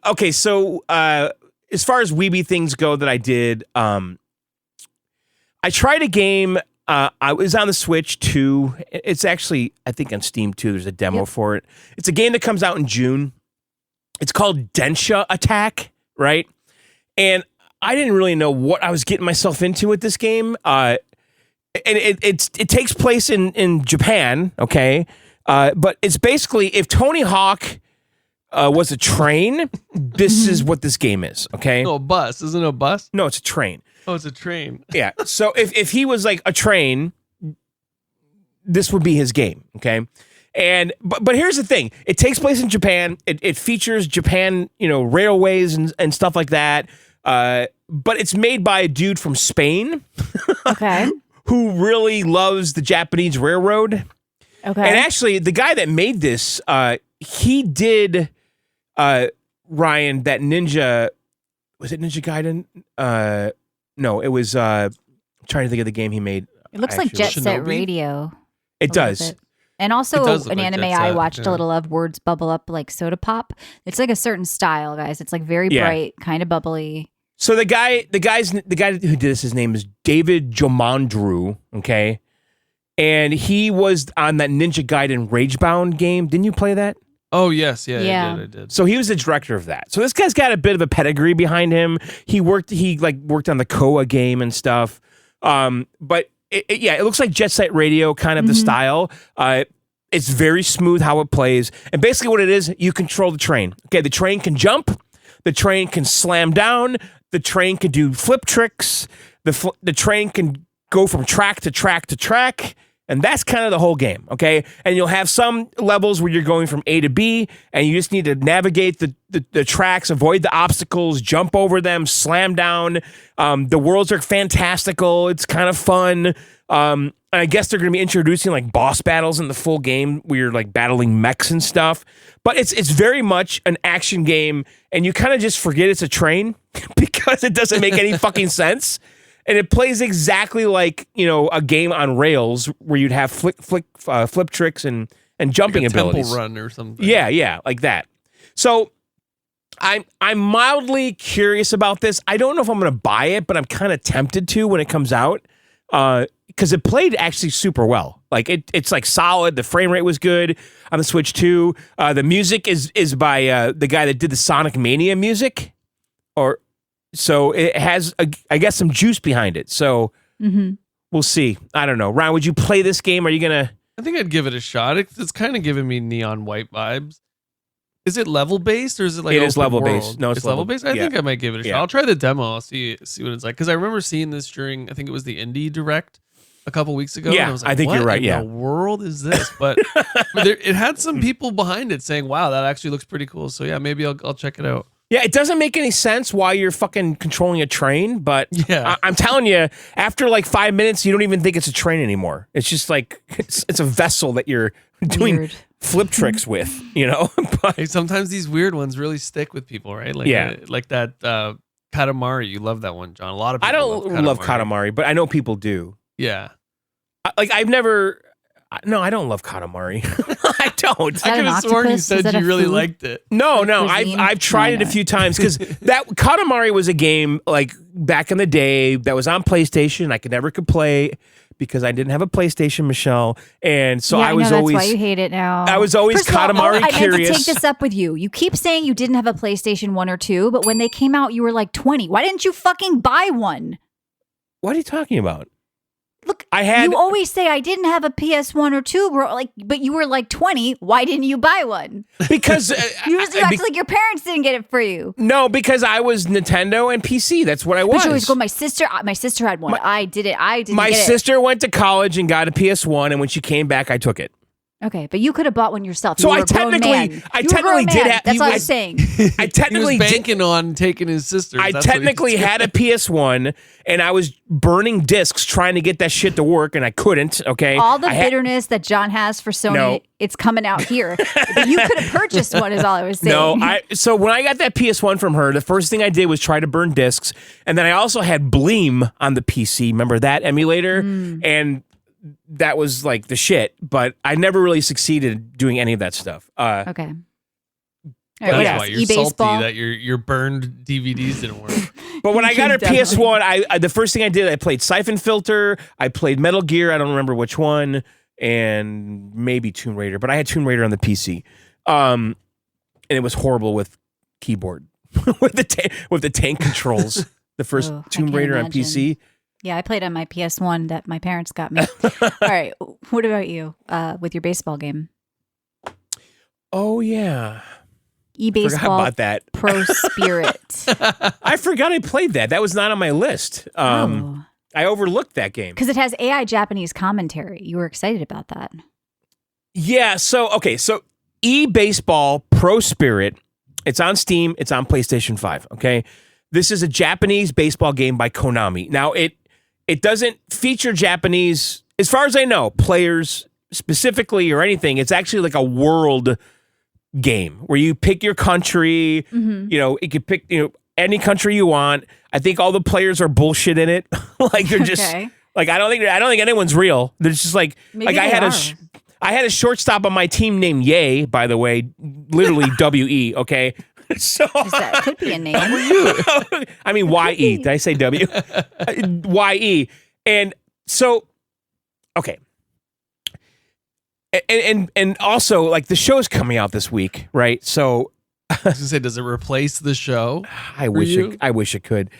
okay. So, as far as Weeby things go that I did, I tried a game. I was on the Switch too. It's actually, I think, on Steam too. There's a demo for it. It's a game that comes out in June. It's called Densha Attack, right? And I didn't really know what I was getting myself into with this game. And it takes place in Japan, okay? But it's basically, if Tony Hawk was a train, this is what this game is, okay? No, a bus. Isn't it a bus? No, it's a train. Oh, it's a train. Yeah. So if he was like a train, this would be his game, okay? And but here's the thing: it takes place in Japan. It features Japan, you know, railways and stuff like that. But it's made by a dude from Spain, okay, who really loves the Japanese railroad. Okay, and actually, the guy that made this, he did Ryan, that Ninja. Was it Ninja Gaiden? No, it was. I'm trying to think of the game he made. It looks like Jet Set Radio. It does. And also an like anime I watched a little of, Words Bubble Up like soda pop. It's like a certain style, guys. It's like very bright, kind of bubbly. So the guy who did this, his name is David Jomandru, okay? And he was on that Ninja Gaiden Ragebound game. Didn't you play that? Oh, yes. Yeah. I did. So he was the director of that. So this guy's got a bit of a pedigree behind him. He worked on the Koa game and stuff. But it looks like Jet Set Radio, kind of the style. It's very smooth how it plays. And basically what it is, you control the train. Okay, the train can jump. The train can slam down. The train can do flip tricks. The train can go from track to track to track. And that's kind of the whole game, okay? And you'll have some levels where you're going from A to B, and you just need to navigate the tracks, avoid the obstacles, jump over them, slam down. The worlds are fantastical. It's kind of fun. And I guess they're going to be introducing like boss battles in the full game where you're like battling mechs and stuff. But it's very much an action game, and you kind of just forget it's a train because it doesn't make any fucking sense. And it plays exactly like, you know, a game on rails where you'd have flip tricks and jumping like a abilities. Temple Run or something. Yeah, like that. So I'm mildly curious about this. I don't know if I'm going to buy it, but I'm kind of tempted to when it comes out because it played actually super well. Like it's like solid. The frame rate was good on the Switch too. The music is by the guy that did the Sonic Mania music, so it has, I guess, some juice behind it. So we'll see. I don't know. Ryan, would you play this game? Are you going to... I think I'd give it a shot. It's kind of giving me Neon White vibes. Is it level-based or is it like It is level-based. World? No, it's level-based? I think I might give it a shot. I'll try the demo. I'll see what it's like. Because I remember seeing this during, I think it was the Indie Direct a couple weeks ago. Yeah, and I was like, I think what you're right. in the world is this? But it had some people behind it saying, wow, that actually looks pretty cool. So yeah, maybe I'll check it out. Yeah, it doesn't make any sense why you're fucking controlling a train, but I'm telling you, after like 5 minutes, you don't even think it's a train anymore. It's just like, it's a vessel that you're doing flip tricks with, you know? But hey, sometimes these weird ones really stick with people, right? Like, like that Katamari. You love that one, John. A lot of people I don't love Katamari, but I know people do. Yeah. I've never... No, I don't love Katamari. I don't. I could have sworn you said you really liked it. No, I've tried it a few times because that Katamari was a game like back in the day that was on PlayStation. I could never play because I didn't have a PlayStation, Michelle, and so Yeah, I was know, always. That's why you hate it now. I was always First of all, Katamari I curious. meant to take this up with you. You keep saying you didn't have a PlayStation 1 or 2, but when they came out, you were like 20. Why didn't you fucking buy one? What are you talking about? Look, I had. you always say I didn't have a PS1 or 2, bro. Like, but you were like 20. Why didn't you buy one? Because You act like your parents didn't get it for you. no, because I was Nintendo and PC. That's what I was. But you always go. My sister had one. I did it. I didn't. My get sister went to college and got a PS1, and when she came back, I took it. Okay, but you could have bought one yourself. So You were I a grown technically- man. I You were a technically grown did man. have- That's he what I was- was saying. I He technically was did. banking on taking his sister. I technically had a PS1, and I was burning discs trying to get that shit to work, and I couldn't. Okay, All the I had- bitterness that John has for Sony, No. it's coming out here. But you could have purchased one, is all I was saying. No, so when I got that PS1 from her, the first thing I did was try to burn discs, and then I also had Bleem on the PC. Remember that emulator? And that was like the shit, but I never really succeeded doing any of that stuff. Okay. All right, That's what That's else? why you're salty E-baseball. that your burned DVDs didn't work. But when I got her Definitely. PS1, I the first thing I did, I played Siphon Filter, I played Metal Gear, I don't remember which one, and maybe Tomb Raider, but I had Tomb Raider on the PC. And it was horrible with keyboard, with the tank controls. The first Oh, I Tomb can't Raider on imagine. PC. Yeah, I played on my PS1 that my parents got me. All right, what about you with your baseball game? Oh yeah, forgot E-baseball about that. Pro Spirit. I forgot I played that. That was not on my list. I overlooked that game. Because it has AI Japanese commentary. You were excited about that. Yeah. So E-baseball Pro Spirit. It's on Steam. It's on PlayStation 5. Okay. This is a Japanese baseball game by Konami. Now it doesn't feature Japanese, as far as I know, players specifically or anything. It's actually like a world game where you pick your country. Mm-hmm. You know, it could pick any country you want. I think all the players are bullshit in it. Like they're just Okay. like I don't think anyone's real. They're just like Maybe I they had are. I had a shortstop on my team named Ye, by the way, literally W-E, okay? So That could be a name. I mean Y-E. Did I say W? Y-E. And so, okay. And also, like, the show's coming out this week, right? So I was gonna say, does it replace the show? I wish you? I wish it could.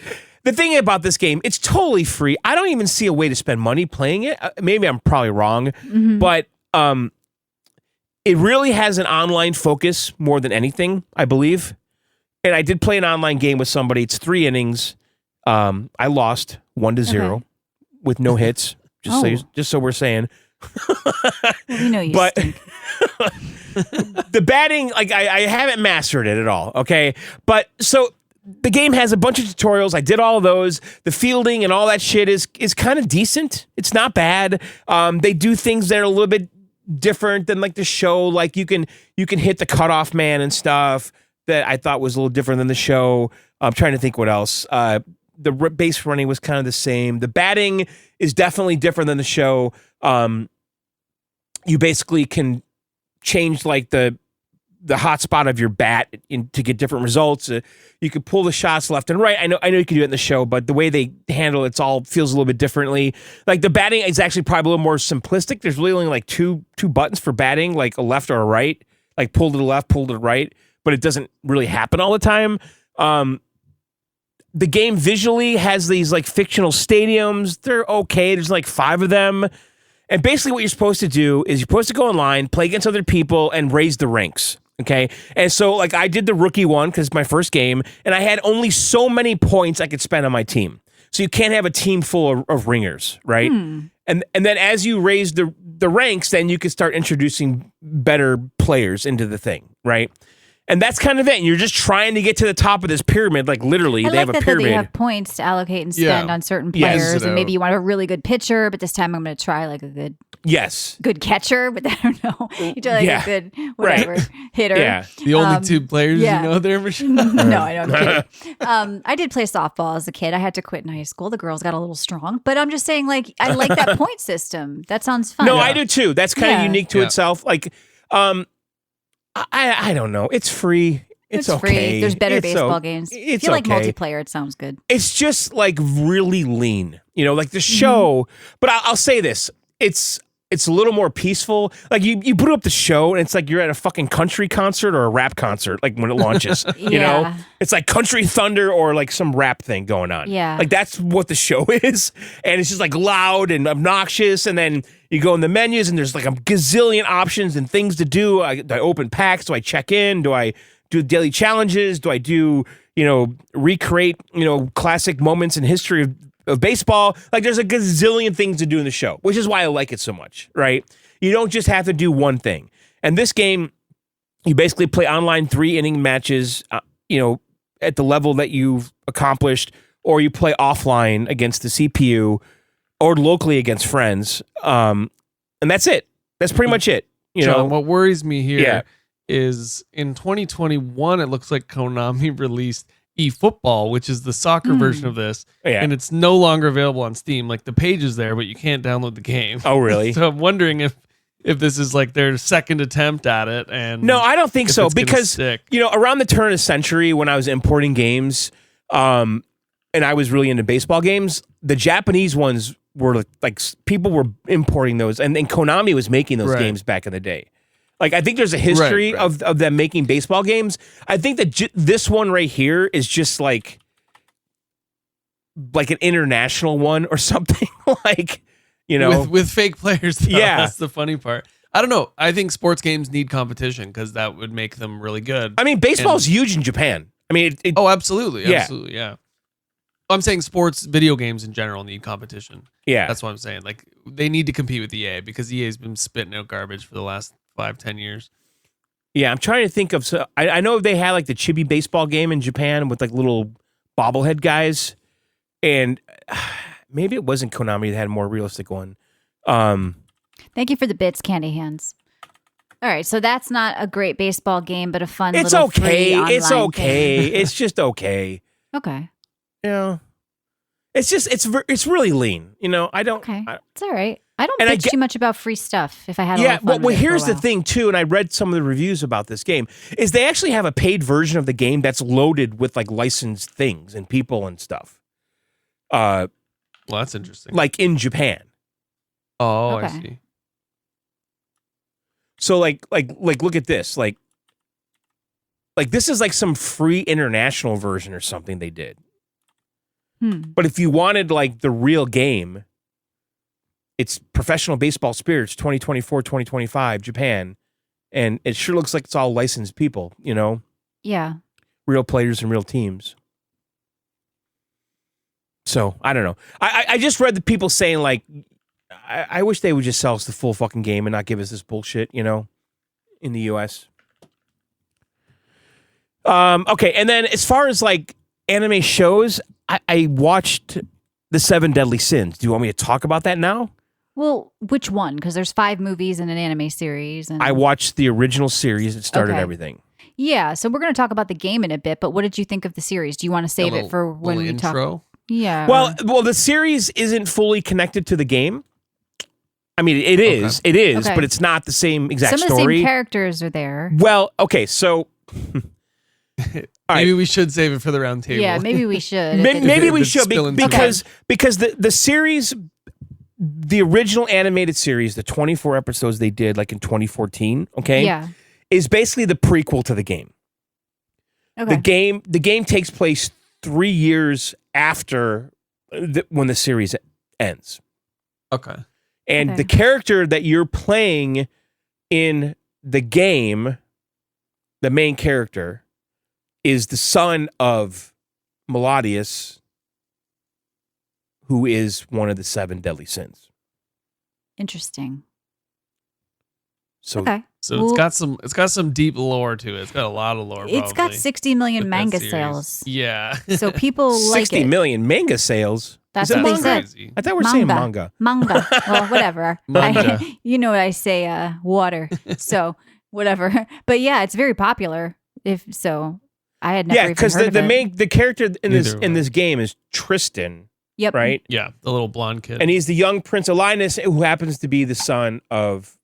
The thing about this game, it's totally free. I don't even see a way to spend money playing it. Maybe I'm probably wrong, but it really has an online focus more than anything, I believe. And I did play an online game with somebody. It's 3 innings. I lost 1-0 Okay. with no hits. Oh. Just so we're saying. We know you But stink. the batting, like I haven't mastered it at all. Okay, but so the game has a bunch of tutorials. I did all of those. The fielding and all that shit is kind of decent. It's not bad. They do things that are a little bit different than like the show. Like you can hit the cutoff man and stuff that I thought was a little different than the show. I'm trying to think what else. The base running was kind of the same. The batting is definitely different than the show. You basically can change like the hot spot of your bat to get different results. You could pull the shots left and right. I know you can do it in the show, but the way they handle it's all feels a little bit differently. Like the batting is actually probably a little more simplistic. There's really only like two buttons for batting, like a left or a right, like pull to the left, pull to the right, but it doesn't really happen all the time. The game visually has these like fictional stadiums. They're okay. There's like 5 of them. And basically what you're supposed to do is you're supposed to go online, play against other people, and raise the ranks. Okay. And so like I did the rookie one because it's my first game, and I had only so many points I could spend on my team. So you can't have a team full of ringers, right? And then as you raise the ranks, then you can start introducing better players into the thing, right? And that's kind of it. And you're just trying to get to the top of this pyramid, like literally. I They like have a that pyramid. they have points to allocate and Yeah. spend on certain Yes. players, It and maybe out. you want a really good pitcher, but this time I'm going to try like a Yes. good catcher, but I don't know. You try like Yeah. a good whatever hitter. Yeah. The only 2 players yeah. you know there, Michelle? No, I don't. I'm kidding. I did play softball as a kid. I had to quit in high school. The girls got a little strong, but I'm just saying, like, I like that point system. That sounds fun. No, I do too. That's kind of Yeah. unique to Yeah. itself. Like, I don't know. It's free. It's free. okay. There's better It's baseball o- games. If it's you like okay. multiplayer, it sounds good. It's just like really lean, like the Mm-hmm. show. But I'll say this: it's a little more peaceful. Like you put up the show, and it's like you're at a fucking country concert or a rap concert. Like when it launches, Yeah. it's like Country Thunder or like some rap thing going on. Yeah. like that's what the show is, and it's just like loud and obnoxious. And then you go in the menus, and there's like a gazillion options and things to do. Do I open packs? Do I check in? Do I do daily challenges? Do I do recreate classic moments in history of baseball? Like there's a gazillion things to do in the show, which is why I like it so much, right? You don't just have to do one thing. And this game, you basically play online 3-inning matches, at the level that you've accomplished, or you play offline against the CPU or locally against friends. And that's it. That's pretty much it. John, what worries me here Yeah. is in 2021, it looks like Konami released eFootball, which is the soccer version of this, Yeah. and it's no longer available on Steam. Like the page is there, but you can't download the game. Oh, really? So I'm wondering if this is like their second attempt at it. And No, I don't think if so, it's gonna because stick. around the turn of the century when I was importing games, and I was really into baseball games, the Japanese ones were like people were importing those, and Konami was making those Right. games back in the day. Like I think there's a history Right. of them making baseball games. I think that this one right here is just like an international one or something. Like with fake players. Though. Yeah. That's the funny part. I don't know. I think sports games need competition because that would make them really good. I mean, baseball's huge in Japan. I mean, Oh, absolutely. Yeah. Absolutely. Yeah. I'm saying sports video games in general need competition. yeah. That's what I'm saying. Like they need to compete with EA because EA's been spitting out garbage for the last 5-10 years. Yeah, I'm trying to think of. So I know they had like the chibi baseball game in Japan with like little bobblehead guys, and maybe it wasn't Konami that had a more realistic one. Thank you for the bits, Candy Hands. All right, so that's not a great baseball game, but a fun It's little okay. free It's online okay. thing. It's just okay. Okay. It's just it's really lean. I don't. Okay. I- It's all right. I don't And I bitch get- too much about free stuff if I had a lot yeah. of fun Well, with it for a here's the while. thing too, and I read some of the reviews about this game. Is they actually have a paid version of the game that's loaded with like licensed things and people and stuff. Well, that's interesting. Like in Japan. Oh, Okay. I see. So like look at this. Like this is like some free international version or something they did. But if you wanted like the real game, it's Professional Baseball Spirits 2024-2025 Japan, and it sure looks like it's all licensed people, Yeah. real players and real teams. So I don't know. I just read the people saying like, I wish they would just sell us the full fucking game and not give us this bullshit, in the US. Okay, and then as far as like anime shows, I watched The 7 Deadly Sins. Do you want me to talk about that now? Well, which one? Because there's 5 movies and an anime series. And I watched the original series that started Okay. everything. yeah, so we're going to talk about the game in a bit. But what did you think of the series? Do you want to save it for when we talk? intro. Yeah. Well, the series isn't fully connected to the game. I mean, it is, Okay. but it's not the same exact some of the story. same characters are there. Well, okay, so all right. Maybe we should save it for the round table. Yeah, maybe we should. Maybe we it's should spilling because the series, the original animated series, the 24 episodes they did like in 2014, okay, Yeah. is basically the prequel to the game. Okay. The game takes place 3 years after when the series ends. Okay. And Okay. the character that you're playing in the game, the main character, is the son of Melodius, who is one of the 7 deadly sins. Interesting. So Okay. So Well, it's got some deep lore to it. It's got a lot of lore. It's got probably, 60 million with that manga series. sales. Yeah. So people like 60 it. million manga sales. That's Is it what they manga? said. Crazy. I thought we were saying manga. Manga. Well, whatever. Manga. You know what I say, water. So whatever. But yeah, it's very popular. If so, I had never Yeah, even because heard the of it. main character in Neither have I. this game is Tristan, Yep. right? Yeah, the little blonde kid. And he's the young Prince of Linus, who happens to be the son of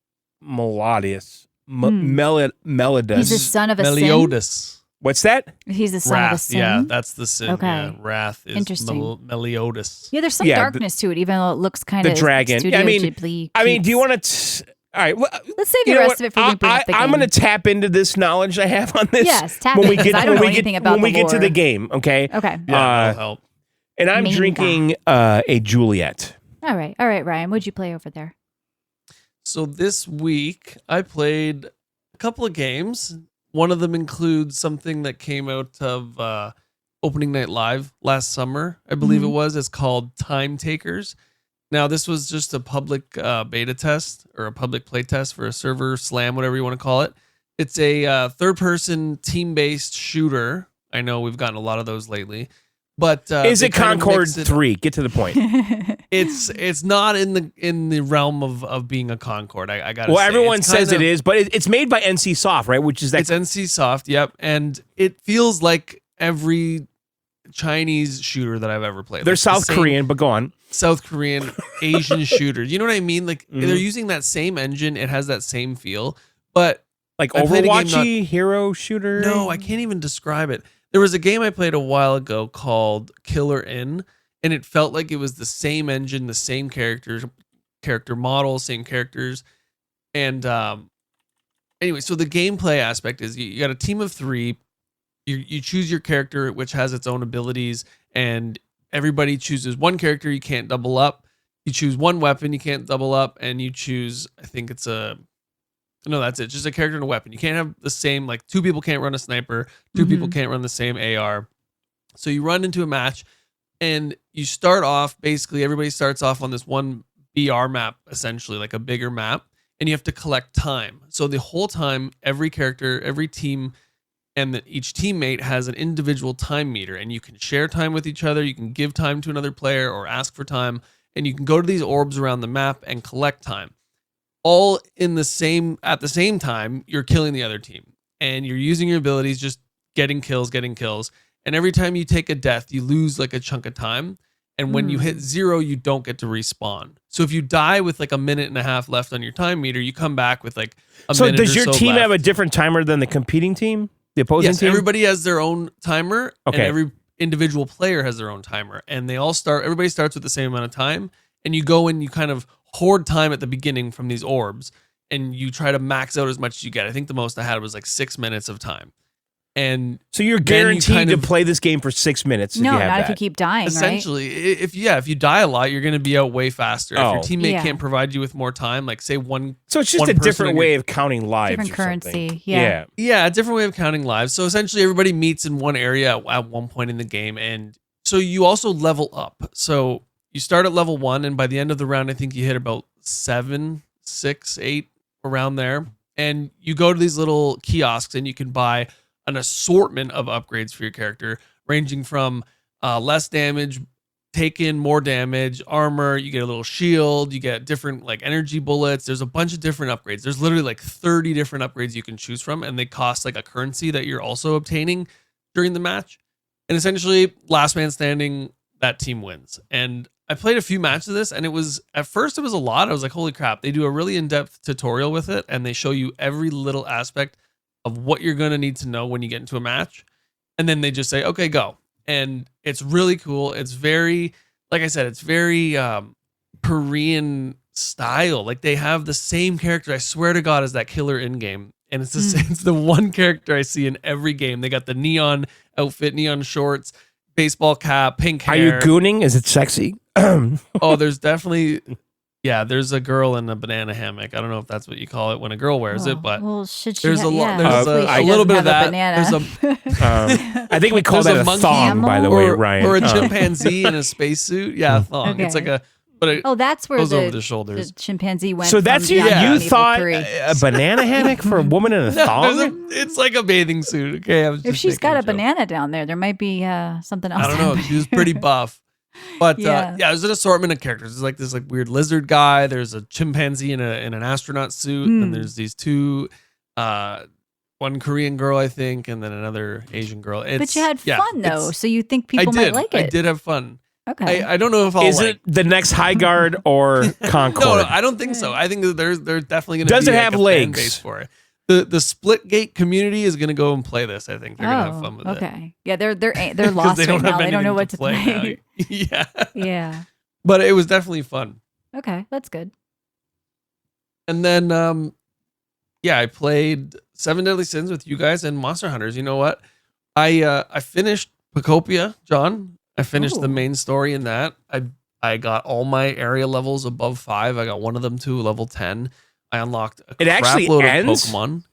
Melodius. Melodius. He's the son of a sin. Meliodas. What's that? He's the son of the Wrath. sin. Yeah, that's the sin. Okay. Yeah, Wrath is Interesting. Meliodas. Yeah, there's some Yeah, darkness to it, even though it looks kind The of dragon. Studio I mean, Ghibli do you cutes. want to? All right. Well, Let's save you the know rest what? of it for when we bring up the game. I'm going to tap into this knowledge I have on this. Yes, tap when in, we 'cause get I don't know when we anything get about when we the get to the lore. game. Okay. Okay. Yeah, that'll help. And I'm Manga. drinking a Juliet. All right, Ryan. What'd you play over there? So this week I played a couple of games. One of them includes something that came out of Opening Night Live last summer, I believe it was. It's called Time Takers. Now, this was just a public beta test or a public play test for a server slam, whatever you want to call it. It's a third-person team-based shooter. I know we've gotten a lot of those lately. But Is they it kind of Concord mix it- 3? Get to the point. It's not in the realm of being a Concord. I got. Well, say. everyone It's says kind it of- is, but it's made by NC Soft, right? Which is that. It's NC Soft, yep, and it feels like every Chinese shooter that I've ever played. They're Like the South same Korean, but go on. South Korean, Asian shooters. You know what I mean? Like they're using that same engine. It has that same feel, but Like I played a game Overwatchy hero shooter. no, I can't even describe it. There was a game I played a while ago called Killer In, and it felt like it was the same engine, the same character model, same characters. And anyway, so the gameplay aspect is you got a team of 3. You choose your character, which has its own abilities, and everybody chooses one character. You can't double up. You choose one weapon. You can't double up, and you choose. I think it's no, that's it. Just a character and a weapon. You can't have the same. Like 2 people can't run a sniper. 2 people can't run the same AR. So you run into a match, and you start off. Basically, everybody starts off on this one BR map, essentially like a bigger map, and you have to collect time. So the whole time, every character, every team, and each teammate has an individual time meter, and you can share time with each other. You can give time to another player or ask for time, and you can go to these orbs around the map and collect time. All at the same time, you're killing the other team, and you're using your abilities, just getting kills. And every time you take a death, you lose like a chunk of time. And when you hit 0, you don't get to respawn. So if you die with like a minute and a half left on your time meter, you come back with like a So minute does or your so team left. have a different timer than the competing team? The opposing Yes, team? everybody has their own timer, Okay. and every individual player has their own timer, and everybody starts with the same amount of time, and you go and you kind of hoard time at the beginning from these orbs, and you try to max out as much as you get. I think the most I had was like 6 minutes of time. And So you're then you guaranteed kind to of- play this game for 6 minutes if No, you have not that. if you keep dying, right? essentially, if you die a lot, you're going to be out way faster. If Oh. your teammate Yeah. can't provide you with more time, like say one So it's just one a person different in way your- of counting lives. Different or currency, something. yeah. Yeah, a different way of counting lives. So essentially, everybody meets in one area at one point in the game, and so you also level up. So you start at level 1, and by the end of the round, I think you hit about 7, 6, 8 around there, and you go to these little kiosks, and you can buy an assortment of upgrades for your character, ranging from less damage, take in more damage, armor, you get a little shield, you get different like energy bullets. There's a bunch of different upgrades. There's literally like 30 different upgrades you can choose from, and they cost like a currency that you're also obtaining during the match. And essentially, last man standing, that team wins. And I played a few matches of this, and at first it was a lot. I was like, holy crap. They do a really in-depth tutorial with it, and they show you every little aspect of what you're going to need to know when you get into a match. And then they just say, okay, go. And it's really cool. It's very, like I said, it's very Korean style. Like they have the same character, I swear to God, as that Killer In game. And it's it's the one character I see in every game. They got the neon outfit, neon shorts, baseball cap, pink Are you hair. gooning? Is it sexy? Oh, there's definitely, yeah, there's a girl in a banana hammock. I don't know if that's what you call it when a girl wears it, but well, should she there's a lot. yeah, There's hopefully a she little doesn't bit of have that. a banana. I think we call There's that a a monkey thong, by the camel? way, or, Ryan. or a chimpanzee in a spacesuit. Yeah, a thong. Okay. It's like a, but it Oh, that's where goes the, over the shoulders. the chimpanzee went. So that's from you. Beyond You Good and thought Evil 3. a banana hammock for a woman in a No, thong? it's like a bathing suit. Okay, I was If just she's making got a joke. banana down there, there might be something else. I don't know. happening. She was pretty buff. But Yeah. there's an assortment of characters. There's like this like weird lizard guy. There's a chimpanzee in an astronaut suit, and there's these two, one Korean girl I think, and then another Asian girl. But you had fun though, so you think people might like it. I did have fun. Okay. I don't know if I'll Is like. it the next High Guard or Concord? No, I don't think so. I think that there's definitely going to Does be it like have a fan legs? base for it. The Splitgate community is gonna go and play this. I think they're gonna have fun with it. Okay. Yeah, they're lost they right don't now. have They don't know anything what to play. now. Yeah. Yeah. But it was definitely fun. Okay, that's good. And then I played 7 Deadly Sins with you guys and Monster Hunters. You know what? I finished Pacopia, John. I finished the Ooh. main story in that. I got all my area levels above 5. I got one of them to level 10. I unlocked a It actually crapload ends? of Pokemon.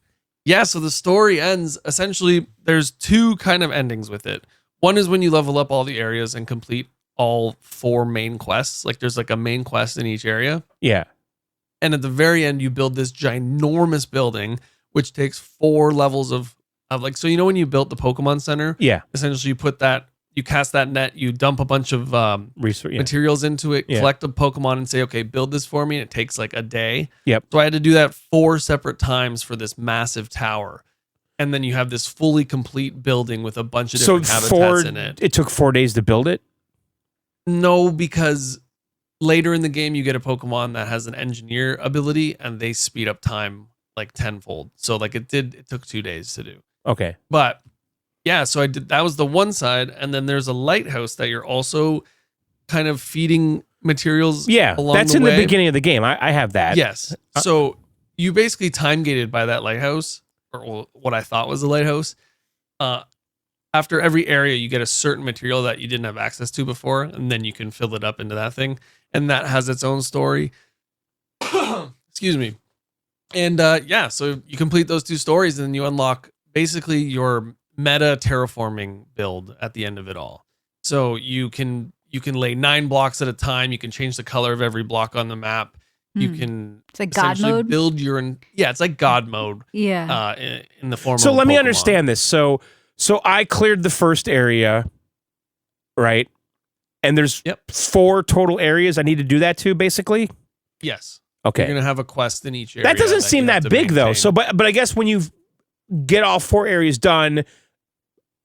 Yeah, so the story ends. Essentially, there's 2 kind of endings with it. One is when you level up all the areas and complete all 4 main quests. Like there's like a main quest in each area. Yeah. And at the very end, you build this ginormous building, which takes 4 levels of like, so you know when you built the Pokemon Center? Yeah. Essentially, you cast that net, you dump a bunch of Research. Yeah. materials into it, Yeah. collect a Pokemon and say, okay, build this for me. And it takes like a day. Yep. So I had to do that 4 separate times for this massive tower. And then you have this fully complete building with a bunch of different habitats in it. It took 4 days to build it? No, because later in the game, you get a Pokemon that has an engineer ability and they speed up time like tenfold. So like it took 2 days to do. Okay. But yeah, so I did, that was the one side. And then there's a lighthouse that you're also kind of feeding materials. Yeah. along That's the in way. the beginning of the game. I have that. Yes. So you basically time gated by that lighthouse, or what I thought was a lighthouse. After every area, you get a certain material that you didn't have access to before, and then you can fill it up into that thing. And that has its own story. Excuse me. And so you complete those 2 stories, and then you unlock basically your meta terraforming build at the end of it all. So you can lay 9 blocks at a time. You can change the color of every block on the map. You can It's like God essentially mode. build it's like God mode. Yeah. In the form So of let me Pokemon. understand this. So I cleared the first area, right? And there's 4 total areas I need to do that to, basically? Yes. Okay. You're gonna have a quest in each area. That doesn't seem you have that to big though. maintain. So but I guess when you get all 4 areas done,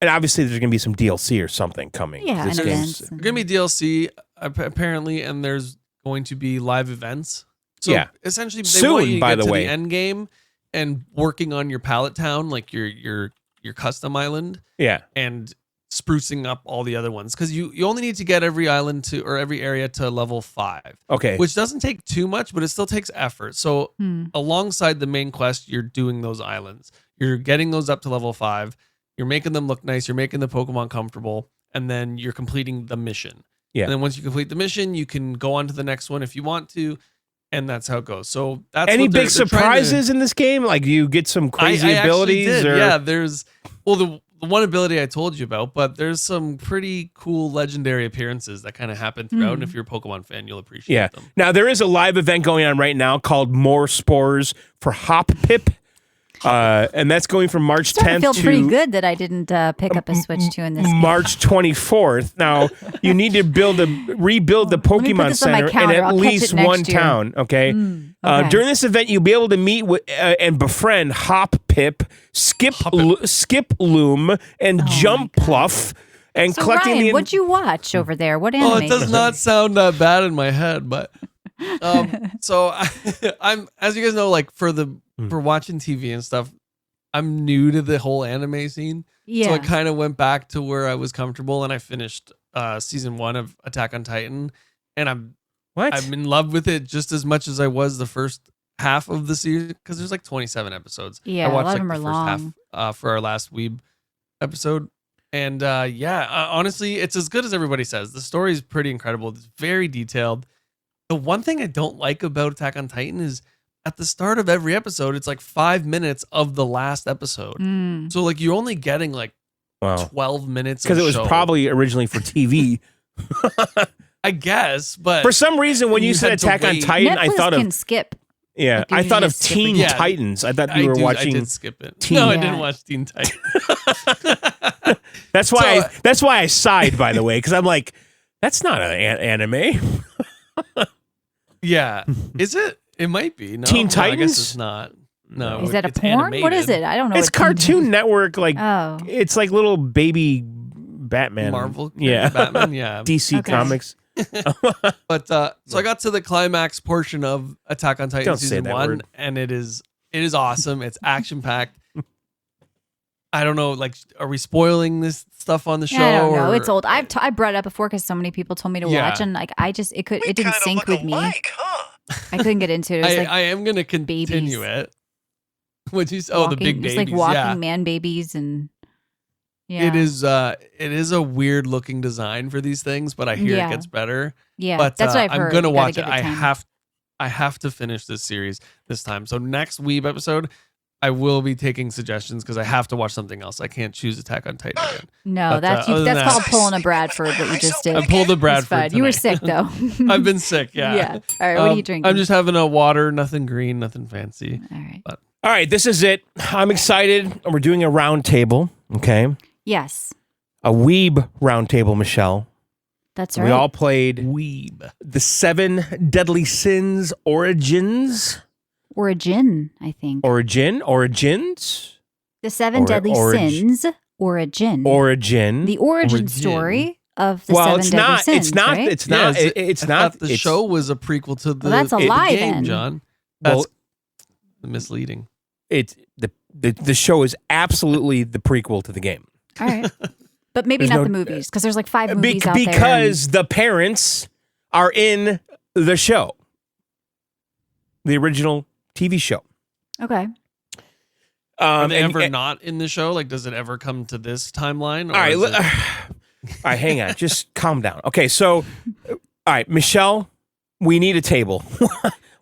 and obviously there's gonna be some DLC or something coming. Yeah, This and game's- events. There's gonna be DLC apparently, and there's going to be live events. So Yeah. essentially, they Soon, want you to by get the to way. the end game and working on your pallet town, like your custom island, Yeah. and sprucing up all the other ones, because you only need to get every island to, or every area to level 5, Okay. which doesn't take too much, but it still takes effort. So alongside the main quest, you're doing those islands. You're getting those up to level 5. You're making them look nice. You're making the Pokemon comfortable, and then you're completing the mission. Yeah. And then once you complete the mission, you can go on to the next one if you want to, and that's how it goes. So that's Any what big they're trying to- surprises in this game? Like you get some crazy I actually abilities? did, Or yeah, there's the one ability I told you about, but there's some pretty cool legendary appearances that kind of happen throughout. And if you're a Pokemon fan, you'll appreciate Yeah. them. Now there is a live event going on right now called More Spores for Hop Pip. And that's going from March Starting 10th to feel to pretty good that I didn't pick up a Switch 2 in this game. March 24th. Now you need to rebuild the Let me put Pokemon this on my Center in calendar. at I'll catch least it next one year. town. Okay. Okay. During this event, you'll be able to meet with and befriend Hop Pip, Skip Loom, and Jump Pluff, and So collecting Ryan, the. what'd you watch over there? What anime? Oh, it does not sound that bad in my head, but so I'm, as you guys know, like for watching TV and stuff, I'm new to the whole anime scene. Yeah. So I kind of went back to where I was comfortable, and I finished season 1 of Attack on Titan, and I'm in love with it just as much as I was the first half of the season, because there's like 27 episodes. Yeah, I a watched lot like of them the are first long. half for our last Weeb episode. And honestly, it's as good as everybody says. The story is pretty incredible. It's very detailed. The one thing I don't like about Attack on Titan is at the start of every episode, it's like 5 minutes of the last episode. So like you're only getting like 12 minutes because it was show. probably originally for TV. I guess, but For some reason, when you said had to Attack on wait. Titan, Netflix I thought can of skip. yeah, Like, you I thought of just skip Teen it. Yeah. Titans. I thought you were I watching. did skip it. Teen- No, I Yeah. didn't watch Teen Titans. That's why. So- That's why I sighed. By the way, because I'm like, that's not an anime. Yeah. Is it? It might be. No, Teen no, I Titans? guess it's not. No. Is that a it's porn? What is animated. it? I don't know. It's what Teen Cartoon Titans- Network. Like Oh. it's like little baby Batman. Marvel? Yeah. Batman? Yeah. DC Okay. Comics. But so I got to the climax portion of Attack on Titan Don't say season that 1, word. and it is It is awesome. It's action packed. I don't know. Like, are we spoiling this stuff on the show? I don't know. or- It's old. I brought it up before because so many people told me to Yeah. watch, and like it We didn't kinda sync look with me. alike, huh? I couldn't get into it. It was like I am going to continue babies. it. What you? Oh, the big it's babies. like walking yeah. man babies, and yeah, It is a weird looking design for these things, but I hear Yeah. it gets better. Yeah, But that's what I've heard. I'm gonna You gotta watch it. give time. I have to finish this series this time. So next Weeb episode, I will be taking suggestions because I have to watch something else. I can't choose Attack on Titan again. No, But, that's other than that's that- called pulling a Bradford. What you just did. I pulled the It's Bradford. fine. You were tonight. sick though. I've been sick. Yeah. Yeah. All right. What are you drinking? I'm just having a water. Nothing green. Nothing fancy. All right. All right, this is it. I'm excited. We're doing a round table, okay? Yes, A Weeb round table, Michelle. that's right. We all played Weeb. the 7 Deadly Sins Origins. Origin, I think. Origins? The 7 Deadly Sins. Origin. Origin. The origin Origin. story of the well, 7 it's Deadly not. Sins. It's not. Right? It's not. Yes, It's I not. thought the it's- show was a prequel to the, that's a the lie game, then. John. That's Well, misleading. it's the show is absolutely the prequel to the game. All right. But maybe There's not no- the movies because there's like 5 movies out there. Because the parents are in the show, the original TV show. Okay. Are they and- ever not in the show? Like, does it ever come to this timeline? Or All right, is it- all right, hang on. Just calm down. Okay, so, all right, Michelle, we need a table.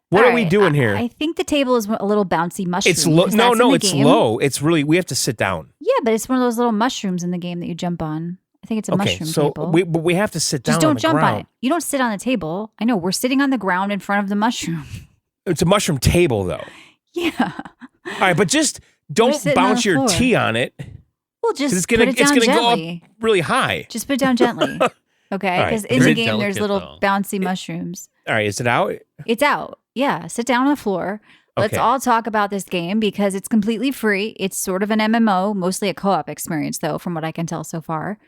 What All are we right, doing here? I think the table is a little bouncy mushroom. It's low. Is No, that no, in the it's game? low. It's really. We have to sit down. Yeah, but it's one of those little mushrooms in the game that you jump on. I think it's a Okay, mushroom so table. we have to sit down. Just don't on the jump ground. on it. You don't sit on the table. I know we're sitting on the ground in front of the mushroom. It's a mushroom table, though. Yeah. All right, but just don't sitting on bounce the your floor. tea on it. 'Cause Well, just it's gonna put it down go gently. up really high. Just put it down gently. Okay, All right. because in Very the game there's delicate, little though. bouncy mushrooms. All right, is it out? It's out. Yeah, sit down on the floor. Let's Okay. all talk about this game because it's completely free. It's sort of an MMO, mostly a co-op experience, though, from what I can tell so far.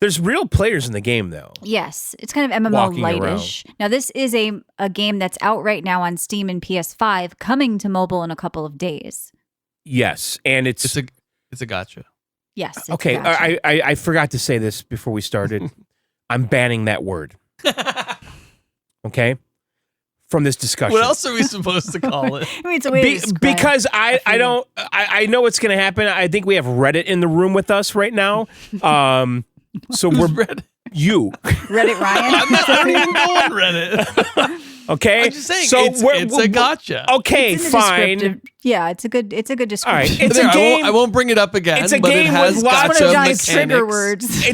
There's real players in the game, though. Yes, it's kind of MMO Walking lightish. Now, this is a game that's out right now on Steam and PS5, coming to mobile in a couple of days. Yes, and it's It's a gotcha. Yes. it's okay. a gotcha. I forgot to say this before we started. I'm banning that word. Okay, from this discussion. What else are we supposed to call it? I mean, it's a way to describe Because I feeling. don't I know what's going to happen. I think we have Reddit in the room with us right now. So we're you Reddit Ryan. I don't even go on Reddit. okay. I'm just saying, So it's a gotcha. Okay, It's in the fine. descriptive- Yeah, it's a good description. All right, it's There, a game. I won't bring it up again. It's a but game it has with lots gotcha of John's trigger mechanics. words.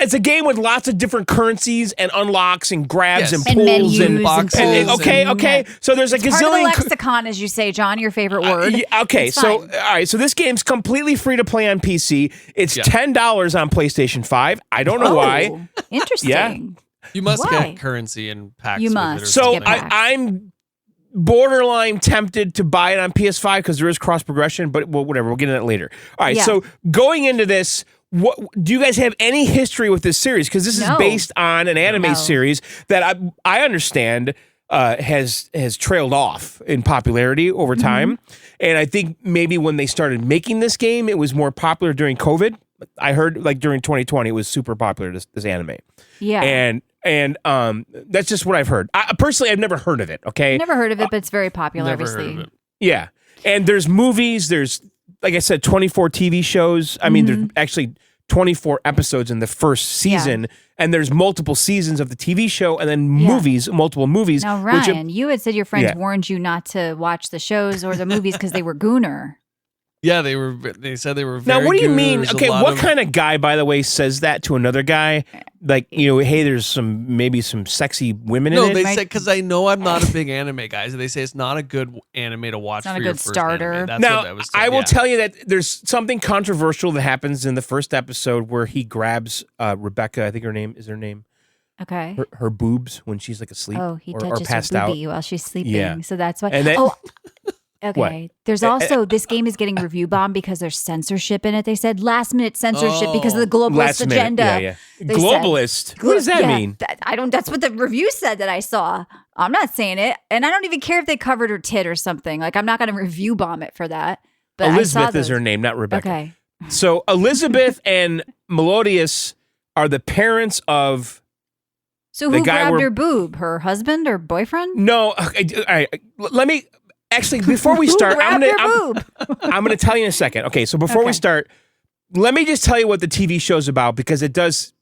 It's a game with lots of different currencies and unlocks and grabs Yes. and And pulls menus and boxes pulls. okay, and- okay. So there's a It's part of the gazillion. lexicon, as you say, John, your favorite word. Yeah, okay, It's so fine. all right, so this game's completely free to play on PC. It's Yeah. $10 on PlayStation 5. I don't know why. Oh, interesting. Yeah. You must Why? get currency and packs. You with must. It or So something. Get packs. I'm borderline tempted to buy it on PS5 because there is cross progression, but well, whatever. We'll get into that later. All right, Yeah. so going into this, what do you guys have any history with this series? Because this is No. based on an anime No. series that I understand has trailed off in popularity over Mm-hmm. time, and I think maybe when they started making this game, it was more popular during COVID. I heard like during 2020, it was super popular. This anime, Yeah. and that's just what I've heard. Personally, I've never heard of it. Okay, Never heard of it, but it's very popular, Never obviously. heard of it. yeah, and there's movies. There's like I said, 24 TV shows. I mean, there's actually 24 episodes in the first season, and there's multiple seasons of the TV show, and then Yeah. movies, multiple movies. Now, which- Ryan, you had said your friends Yeah. warned you not to watch the shows or the movies because they were gooner. Yeah, they said they were very now, what do you good. mean? There's a Okay, lot what of- kind of guy, by the way, says that to another guy? Like, hey, there's maybe some sexy women No, in it. they Right. said because I know I'm not a big anime guy, so they say it's not a good anime to watch. It's not for a your good first starter. anime. That's Now, what I was told. I will yeah. tell you that there's something controversial that happens in the first episode where he grabs Rebecca. I think her name. Okay. Her boobs when she's like asleep Oh, he or touches passed her out. boobie while she's sleeping. Yeah. So that's why. And then- oh, Okay. There's also this game is getting review bombed because there's censorship in it. They said last minute censorship because of the globalist Last minute. agenda. Yeah. They Globalist. said- What does that Yeah, mean? I don't. That's what the review said that I saw. I'm not saying it, and I don't even care if they covered her tit or something. Like I'm not going to review bomb it for that. But Elizabeth I is saw her those. name, not Rebecca. Okay. So Elizabeth and Melodius are the parents of. So The who guy grabbed we're- her boob? Her husband or boyfriend? No, okay, let me actually before we Who start. grabbed her boob? I'm going to tell you in a second. Okay, so before we Okay. start, let me just tell you what the TV show's about because it does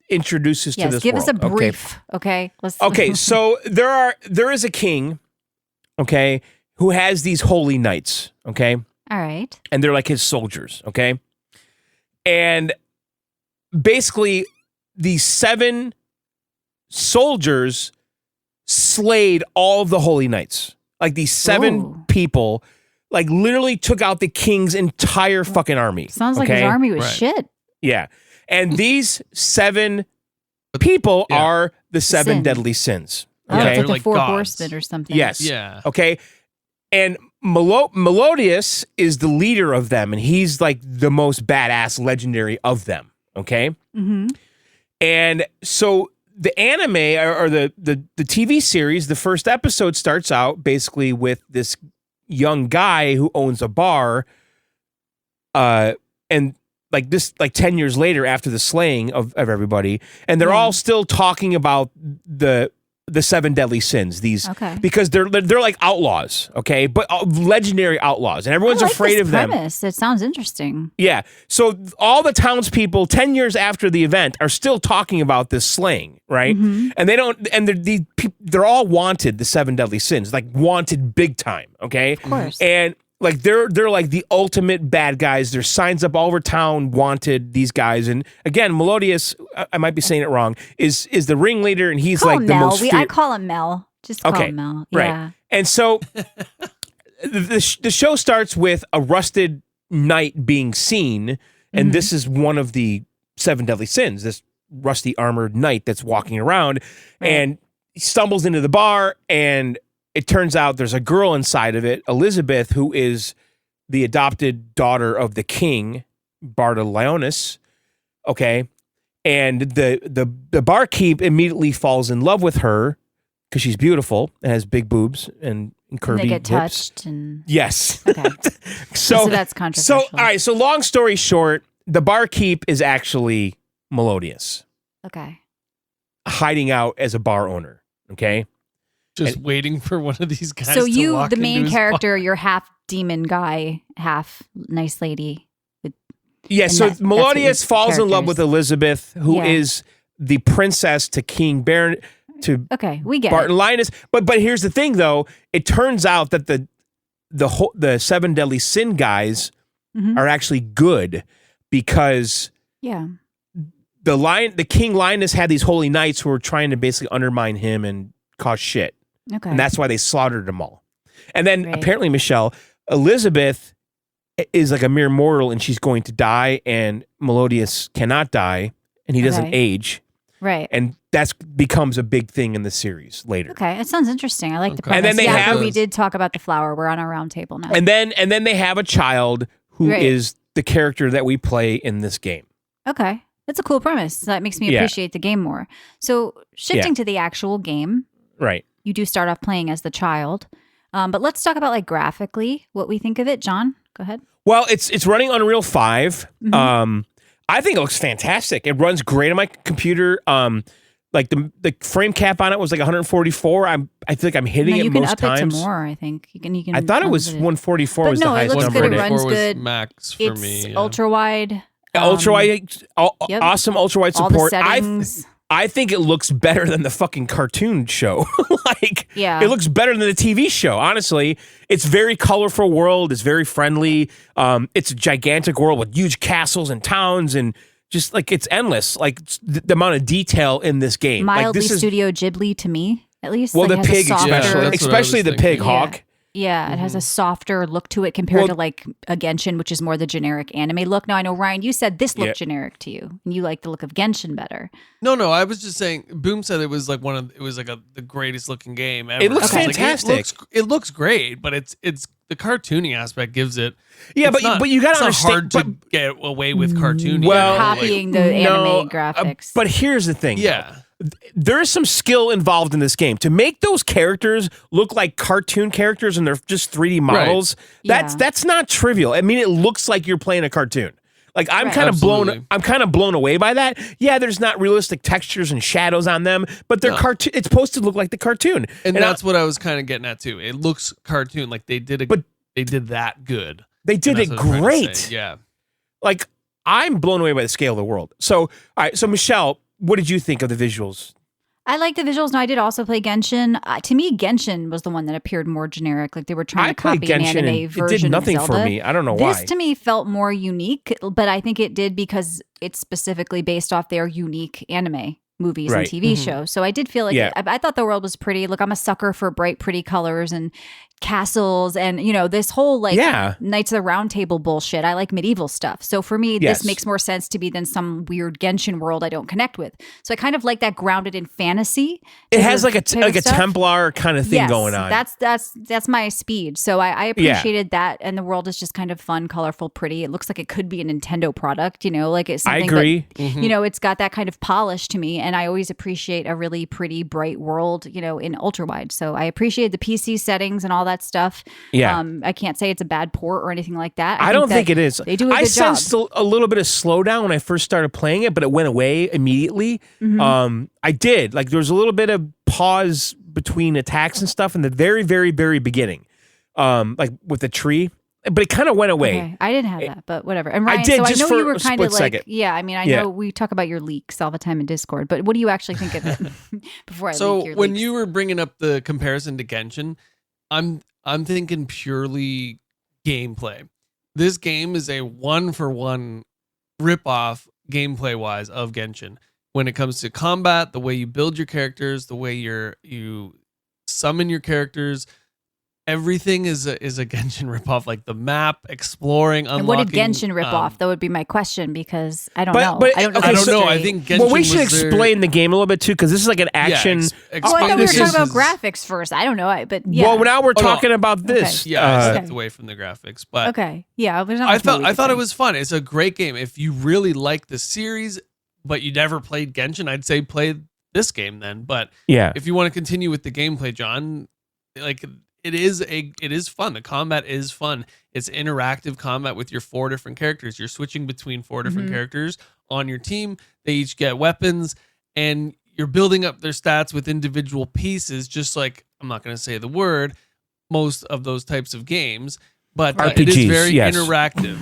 introduce us to Yes. this Give world. us a brief. Okay. Let's. Okay, so there is a king, okay, who has these holy knights, okay, All right. and they're like his soldiers, okay, and basically these 7 soldiers slayed all of the holy knights. Like these 7 Ooh. people, like literally took out the king's entire fucking army. Sounds like his okay? army was Right. shit. Yeah, and these 7 people Yeah. are the 7 Sin. deadly sins. Oh, Okay. it's like They're the like 4 gods. horsemen or something. Yes. Yeah. Okay. And Melodius is the leader of them, and he's like the most badass legendary of them. Okay. Mm-hmm. And so the anime or the TV series, the first episode starts out basically with this young guy who owns a bar. And like this, like 10 years later after the slaying of everybody, and they're Yeah. all still talking about the 7 deadly sins, these Okay. because they're like outlaws, okay, but legendary outlaws, and everyone's I like afraid this of them. premise. It sounds interesting. Yeah, so all the townspeople 10 years after the event are still talking about this slaying, right? Mhm. And they don't, and they're all wanted, the 7 deadly sins, like wanted big time, okay, Of course. and like they're like the ultimate bad guys. There's signs up all over town, wanted these guys. And again, Melodius, I might be saying it wrong, is the ringleader, and he's Call like him the Mel. most. I call him Mel. Just call Okay, him Mel. right. Yeah. And so the show starts with a rusted knight being seen, and this is one of the 7 deadly sins. This rusty armored knight that's walking around, Right. and he stumbles into the bar, and it turns out there's a girl inside of it, Elizabeth, who is the adopted daughter of the king, Bartolomeusz. Okay. And the barkeep immediately falls in love with her because she's beautiful and has big boobs and curvy And they get hips. touched and Yes. okay. So that's So controversial. all right. So long story short, the barkeep is actually Melodius, Okay. hiding out as a bar owner. Okay. Just waiting for one of these guys. So to you, walk the into main his character, you're half demon guy, half nice lady. Yeah. And So that's what your Melodius falls in love characters- with Elizabeth, who Yeah. is the princess to King Baron to Okay, we get Barton it. Linus. But here's the thing, though. It turns out that the 7 deadly sin guys Mhm. are actually good because Yeah. the King Linus had these holy knights who were trying to basically undermine him and cause shit, Okay. and that's why they slaughtered them all. And then Right. apparently, Michelle, Elizabeth is like a mere mortal, and she's going to die, and Melodius cannot die, and he doesn't Okay. age, right. and that's becomes a big thing in the series later. Okay, it sounds interesting. I like the Okay. premise. And then they yeah, have- we did talk about the flower. We're on a round table now. And then they have a child who is Right. the character that we play in this game. Okay, that's a cool premise. That makes me Yeah. appreciate the game more. So shifting to the actual game, Right. you do start off playing as the child. But let's talk about like graphically what we think of it. John, go ahead. Well, it's running Unreal 5. Mhm. I think it looks fantastic. It runs great on my computer. Like the frame cap on it was like 144. I feel like I'm hitting No, it you can most up times. it to more. I think you can. I thought it was unlimited. 144 But was no, the it highest looks number. good. It in runs was good. max for It's me. yeah. ultra wide. Ultra wide, yep. awesome ultra wide All the support. settings. I think it looks better than the fucking cartoon show. Like, Yeah. it looks better than the TV show. Honestly, it's very colorful world. It's very friendly. It's a gigantic world with huge castles and towns, and just like it's endless. Like the amount of detail in this game. Like Mildly this is Studio Ghibli to me, at least. well, Like, the it has a pig softer- Yeah, that's what I especially was the pig thinking. hawk. Yeah, it has a softer look to it Well- compared to like a Genshin, which is more the generic anime look. Now I know Ryan, you said this looked Yeah. generic to you, and you like the look of Genshin better. No, I was just saying. Boom said it was like the greatest looking game ever. It looks I was like, fantastic. it looks great, but it's the cartoony aspect gives it. Yeah, it's but you gotta it's not understand. hard to get away with cartoony. Well, You're copying the anime graphics. But here's the thing. yeah. There is some skill involved in this game to make those characters look like cartoon characters and they're just 3D models. Right. That's not trivial. I mean, it looks like you're playing a cartoon. Like I'm Right. kind of Absolutely. I'm kind of blown away by that. Yeah, there's not realistic textures and shadows on them, but they're cartoon. It's supposed to look like the cartoon. And that's what I was kind of getting at too. It looks cartoon, like they did they did that good. They did And it that's what I was trying to great. say. Yeah. Like I'm blown away by the scale of the world. So, all right. So Michelle, what did you think of the visuals? I like the visuals. No, I did also play Genshin. To me, Genshin was the one that appeared more generic. Like they were trying I to copy played an Genshin anime and it version did nothing of Zelda. for me. I don't know This why. to me felt more unique, but I think it did because it's specifically based off their unique anime movies Right. and TV shows. So I did feel like Yeah. I thought the world was pretty. Look, I'm a sucker for bright, pretty colors and castles and this whole like Yeah. Knights of the Round Table bullshit. I like medieval stuff. So for me, Yes. this makes more sense to me than some weird Genshin world I don't connect with. So I kind of like that grounded in fantasy. It type has of- like type a of stuff. Templar kind of thing Yes, going on. That's my speed. So I appreciated that, and the world is just kind of fun, colorful, pretty. It looks like it could be a Nintendo product, like it's I something agree. that, it's got that kind of polish to me, and I always appreciate a really pretty, bright world, in ultra wide. So I appreciate the PC settings and all that stuff. Yeah. I can't say it's a bad port or anything like that. I don't think it is. They do a I good job. sensed a little bit of slowdown when I first started playing it, but it went away immediately. Mm-hmm. I did. Like there was a little bit of pause between attacks and stuff in the very, very, very beginning. Like with the tree. But it kind of went away. Okay. I didn't have that, but whatever. And I Ryan, did so just I know for you were a kind of split like, second. yeah. I mean, I Yeah. know we talk about your leaks all the time in Discord, but what do you actually think of it before I So leak your when leaks? you were bringing up the comparison to Genshin, I'm thinking purely gameplay. This game is a 1-for-1 rip-off gameplay wise of Genshin. When it comes to combat, the way you build your characters, the way you summon your characters, everything is a Genshin ripoff. Like the map, exploring, unlocking. And what did Genshin rip off? That would be my question because I don't But- know. but- I don't know. okay, I the don't know. I history. think Genshin Well, we should was their- explain the game a little bit too, because this is like an action. Oh, I explain thought we were this talking about is- graphics first. I don't know. But yeah. Well, now we're Oh, no. talking about this. Yeah, I Okay. stepped away from the graphics, but Okay. Yeah. There's not I much more thought we I could thought say. it was fun. It's a great game. If you really like the series, but you never played Genshin, I'd say play this game then. But Yeah. if you want to continue with the gameplay, John, like it is fun. The combat is fun. It's interactive combat with your 4 different characters. You're switching between 4 different characters on your team. They each get weapons, and you're building up their stats with individual pieces. Just like, I'm not going to say the word, most of those types of games. But it is RPGs, very yes. interactive.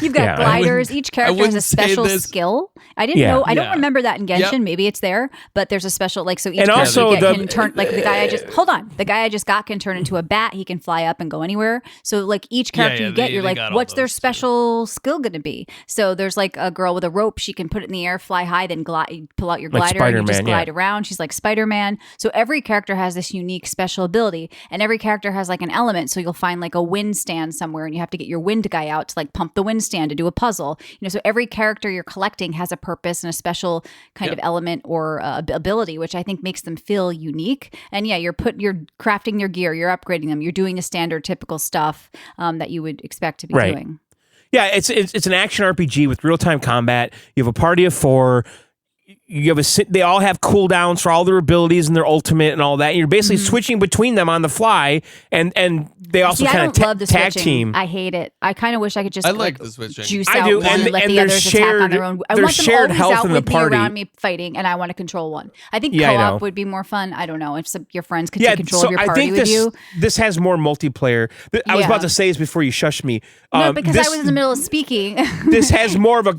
You've got Yeah. gliders. Each character has a wouldn't say special this. skill. I didn't Yeah. know. I don't Yeah. remember that in Genshin. Yep. Maybe it's there, but there's a special so each And character also you get the- can turn like the guy I just hold on. The guy I just got can turn into a bat. He can fly up and go anywhere. So like each character yeah, you get, they you're like, got all what's their those, too. special skill going to be? So there's like a girl with a rope. She can put it in the air, fly high, then glide, pull out your Like glider, and you just Spider-Man, yeah. glide around. She's like Spider-Man. So every character has this unique special ability, and every character has like an element. So you'll find like a wind stand somewhere, and you have to get your wind guy out to like pump the wind stand to do a puzzle. So every character you're collecting has a purpose and a special kind of element or ability, which I think makes them feel unique. And yeah, you're crafting your gear, you're upgrading them, you're doing the standard typical stuff that you would expect to be Right. doing. Yeah, it's an action RPG with real time combat. You have a party of 4. You have they all have cooldowns for all their abilities and their ultimate and all that. And you're basically switching between them on the fly, and they also See, I kind don't of love the tag switching. team. I hate it. I kind of wish I could just I like the switching. juice I out do, one and let the there's others attack on their own. I there's want them shared always health out in the with me party. around me fighting, and I want to control one. I think Yeah, I co-op know. would be more fun. I don't know if your friends could take control so of your I party think with you. this has more multiplayer. I was Yeah. about to say this before you shushed me. No, because this, I was in the middle of speaking. this has more of a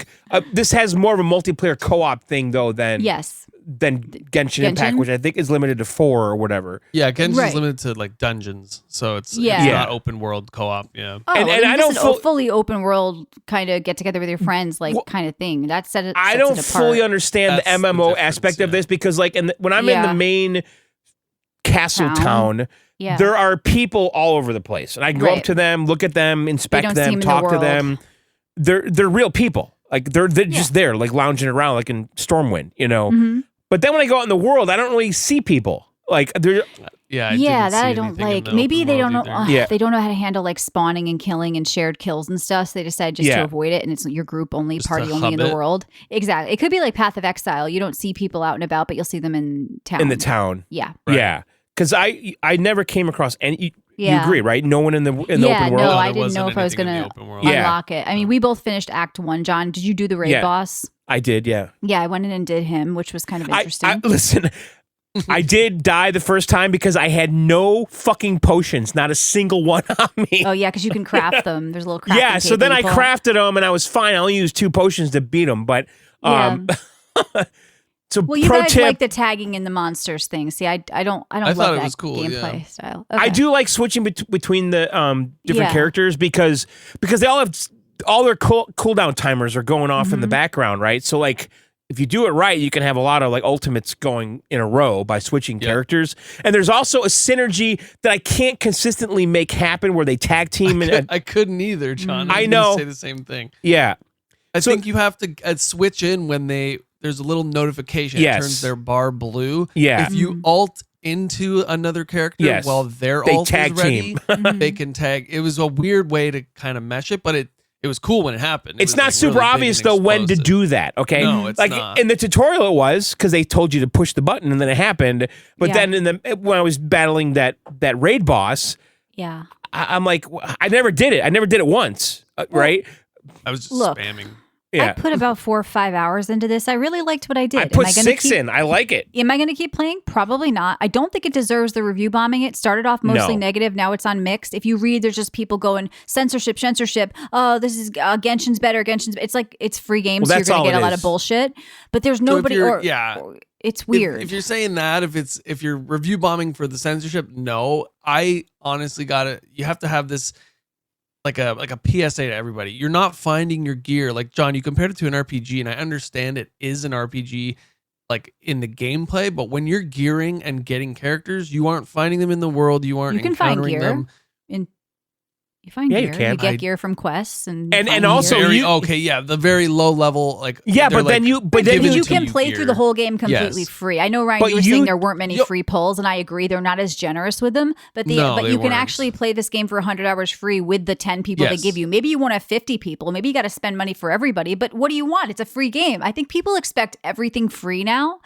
multiplayer co-op thing though than Yes. Genshin Impact, which I think is limited to 4 or whatever. Yeah, Genshin's Right. limited to like dungeons, so it's Yeah. not open world co-op. Yeah. Oh, And and I this don't is full- a fully open world kind of get together with your friends, like kind of thing. That sets I it don't apart. fully understand That's the the MMO difference, aspect of yeah. this because, like, when I'm in the Yeah. main castle town, Yeah. there are people all over the place, and I can go up Right. to them, look at them, inspect don't them, seem in the talk to world. them. They're real people. Like they're just there, like lounging around, like in Stormwind, Mm-hmm. But then when I go out in the world, I don't really see people. Like Yeah, Yeah, that I don't like. Maybe they don't know. Yeah. They don't know how to handle like spawning and killing and shared kills and stuff. So they decided just to avoid it, and it's your group only, Just party to only in hub the it. world. Exactly. It could be like Path of Exile. You don't see people out and about, but you'll see them in town. In the town. Yeah. Right. Yeah. Because I never came across any. You Yeah. agree, right? No one in the open No, world. there I didn't wasn't know if I was anything in gonna the open world. Yeah. unlock it. I mean, we both finished Act 1. John, did you do the raid Yeah. boss? I did, yeah. Yeah, I went in and did him, which was kind of interesting. Listen, I did die the first time because I had no fucking potions, not a single one on me. Oh yeah, because you can craft them. There's a little crafting Yeah, so table then you I pull out. crafted them and I was fine. I only used 2 potions to beat them, but so Well, you pro guys tip, like the tagging in the monsters thing. See, I don't I love thought it that was cool, gameplay yeah. style. I Okay. do like switching between the different Yeah. characters because they all have all their cooldown timers are going off in the background, right? So like if you do it right, you can have a lot of like ultimates going in a row by switching characters. And there's also a synergy that I can't consistently make happen where they tag team. I couldn't either, John. I was know. gonna say the same thing. Yeah. I So- think you have to switch in when there's a little notification. Yes. It turns their bar blue. Yeah. If you alt into another character Yes. while their They alt tag is ready, team. they can tag. It was a weird way to kind of mesh it, but it was cool when it happened. It It's was, not like, super really big obvious and though when to explosive. do that. Okay, No, it's like not. in the tutorial it was because they told you to push the button and then it happened. But Yeah. then when I was battling that raid boss, Yeah. I'm like, I never did it. I never did it once, right? I was just Look, spamming. I Yeah, put about 4 or 5 hours into this. I really liked what I did. I put Am I gonna 6 keep, in. I like it. Am I going to keep playing? Probably not. I don't think it deserves the review bombing. It started off mostly No. negative. Now it's on mixed. If you read, there's just people going censorship. Oh, this is Genshin's better. It's like it's free games. Well, So you're that's going all to get it a lot is. of bullshit. But there's So if nobody. you're- Or it's weird. If you're saying that, if you're review bombing for the censorship, no. I honestly you have to have this like a PSA to everybody. You're not finding your gear. Like John, you compared it to an RPG, and I understand it is an RPG like in the gameplay, but when you're gearing and getting characters, you aren't finding them in the world. You aren't You can find encountering gear. them. You find Yeah, gear. you can. get gear from quests and And also gear. you- The very low level, like Yeah, they're but then like, you- but But then you you can play through the whole game completely Yes. free. I know, Ryan, But you were you- saying there weren't many you- free polls, and I agree. They're not as generous with them. But No, but they you can weren't. actually play this game for 100 hours free with the 10 people Yes. they give you. Maybe you want to have 50 people. Maybe you got to spend money for everybody. But what do you want? It's a free game. I think people expect everything free now.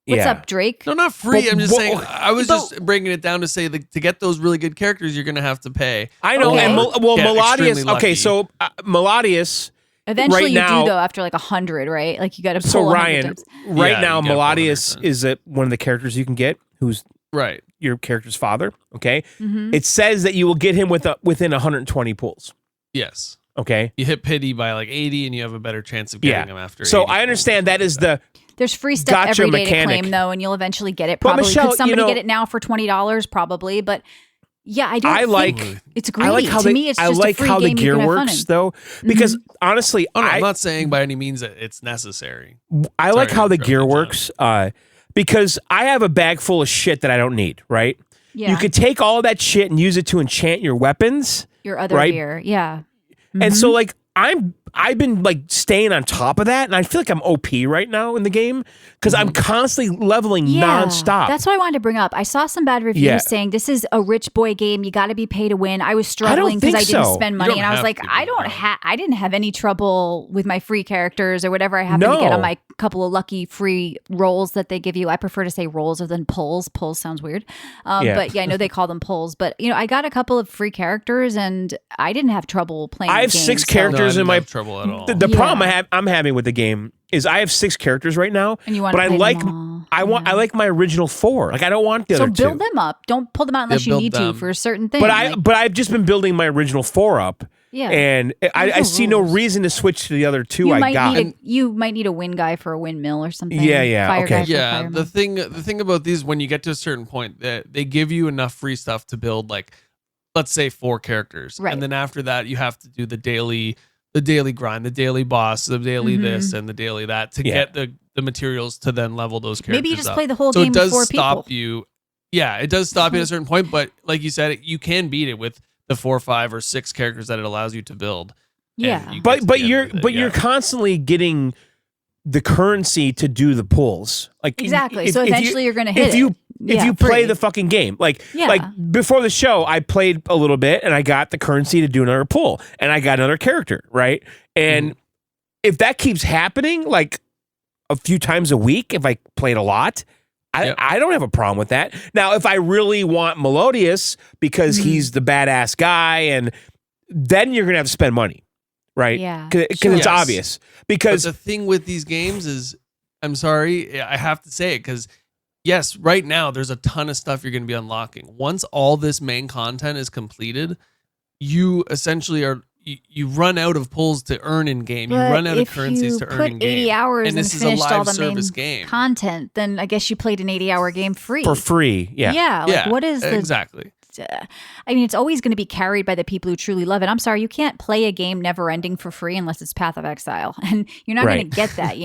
What's Yeah. up, Drake? No, not free. But I'm just what- saying. I was but- just bringing it down to say that to get those really good characters, you're going to have to pay. I know. Okay. And Yeah, Melodius. extremely lucky. Okay, so Melodius. Eventually right you now- do, though, after like 100, right? Like you got to pull So 100 Ryan, times. right Yeah, now you gotta pull Melodius 100%. is one of the characters you can get, who's Right. your character's father. Okay, Mhm. it says that you will get him within 120 pulls. Yes. Okay, You hit pity by like 80, and you have a better chance of yeah. getting them after. So 80 I understand pulls, that is the There's free stuff Gotcha every day mechanic. to claim, though, and you'll eventually get it. But Probably. Michelle, Could somebody you know- get it now for $20? Probably. But yeah, I don't I think like- it's greedy. I like how to they, me, it's I just like a free how the game you gear can have fun works in. though, because honestly, Oh, no, I I'm not saying by any means that it's necessary. I like Sorry how to the interrupt gear you, John. works because I have a bag full of shit that I don't need. Right? Yeah, You could take all of that shit and use it to enchant your weapons. your other right? gear. Yeah. And so like I've been like staying on top of that, and I feel like I'm OP right now in the game because I'm constantly leveling nonstop. That's what I wanted to bring up. I saw some bad reviews Yeah. saying this is a rich boy game. You got to be pay to win. I was struggling because think I didn't so. spend You money, don't and I was have like, to, I don't no. have. I didn't have any trouble with my free characters or whatever I happened to get No. on my couple of lucky free rolls that they give you. I prefer to say rolls other than pulls. Pulls sounds weird, Yeah. but yeah, I know they call them pulls. But I got a couple of free characters, and I didn't have trouble playing. I the have game, 6 so- characters No, I in didn't my have trouble at all. The Yeah. problem I'm having with the game is I have 6 characters right now, And you want but to I play like them all. I like my original 4. Like I don't want the So other 2. build them up. Don't pull them out unless you build need them. to for a certain thing. But Like, I've just been building my original 4 up. Yeah. And I no see no rules. reason to switch to the other 2 you I might got. need a wind guy for a windmill or something. Yeah, yeah, Fire okay. guy for a Yeah, fireman. the thing about these, when you get to a certain point, that they give you enough free stuff to build, like, let's say 4 characters, Right. and then after that you have to do the daily grind, the daily boss, the daily this and the daily that to Yeah. get the materials to then level those characters. Maybe you just up. play the whole so game it does with 4 stop people. you. Yeah, it does stop you at a certain point, but like you said, you can beat it with the 4, 5, or 6 characters that it allows you to build. And Yeah. you get to But the end you're of it, but you're yeah. constantly getting the currency to do the pulls. Like Exactly. So eventually you're going to hit it. If you play free. the fucking game, like before the show, I played a little bit and I got the currency to do another pull and I got another character, right? And if that keeps happening like a few times a week, if I played a lot, I don't have a problem with that. Now, if I really want Melodious because he's the badass guy, and then you're going to have to spend money, right? Yeah. Because it's obvious. Because the thing with these games is, I'm sorry, I have to say it, because yes, right now there's a ton of stuff you're going to be unlocking. Once all this main content is completed, you essentially you run out of pulls to earn in game. You run out of currencies to earn in game. 80 hours and this is a finished all live the service main game content, then I guess you played an 80-hour game free. for free, yeah. Yeah. Like, what is the exactly? I mean, it's always going to be carried by the people who truly love it. I'm sorry, you can't play a game never ending for free unless it's Path of Exile, and you're not going to get that,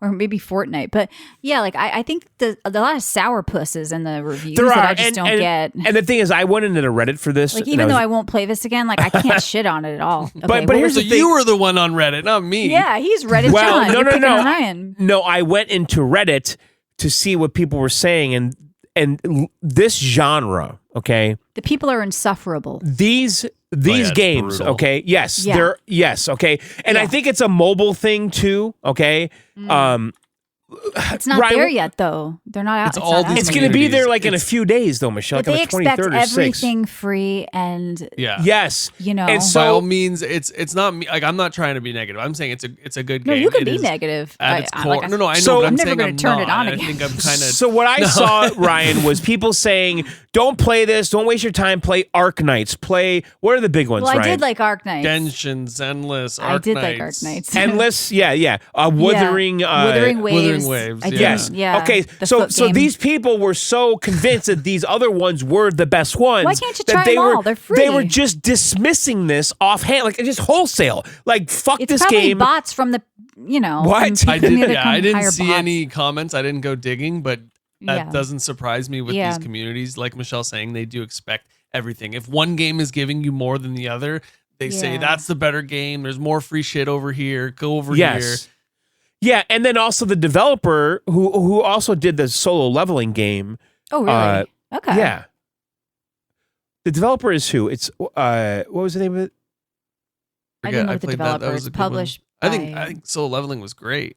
or maybe Fortnite. But yeah, like I think the lot of sourpusses in the reviews that I just don't get. And the thing is, I went into the Reddit for this. Like, even though I won't play this again, like I can't shit on it at all. Okay, but here's So the thing. you were the one on Reddit, not me. yeah, he's Reddit John. You're picking Ryan. No, I went into Reddit to see what people were saying, and this genre, okay? The people are insufferable. These games, brutal. okay? Yes, Yeah. okay? And I think it's a mobile thing too, okay? It's not Ryan, there yet, though. They're not out. It's all not these out It's yet. going to be communities. there like in a few days, though, Michelle. But Like they on the expect 23rd or 6th. everything free, and Yeah. Yes. you know. And By all so means, it's not me. Like, I'm not trying to be negative. I'm saying it's a good no, game. you can It be is negative. at its I- core. like I- No, I know. So- but I'm I'm never saying gonna I'm turn not, it on and I again. think I'm kind of. So what I saw, Ryan, was people saying, "Don't play this. Don't waste your time. Play Arc Knights. Play what are the big ones?" Well, I Ryan? did like Arc Knights. Genshin's Endless. I Arc did Knights. like Arc Knights. Endless. Yeah. Wuthering. Wuthering Waves. Wuthering Waves, I did, Yes. Yeah. Okay. The So foot game. these people were so convinced that these other ones were the best ones. Why can't you that try they them were, all? They're They were free. just dismissing this offhand, like just wholesale. Like fuck It's this probably game. bots from the What? from I people did. that Yeah, come I didn't hire see bots. any comments. I didn't go digging, but that Yeah. doesn't surprise me with Yeah. these communities. Like Michelle saying, they do expect everything. If one game is giving you more than the other, they say Yeah. that's the better game. There's more free shit over here. Go over Yes. here. Yeah, and then also the developer who also did the solo leveling game. Oh, really? Okay. Yeah. The developer is who? It's what was the name of it? I didn't know what the played that. developer That was is a good one. published. I think by- solo leveling was great.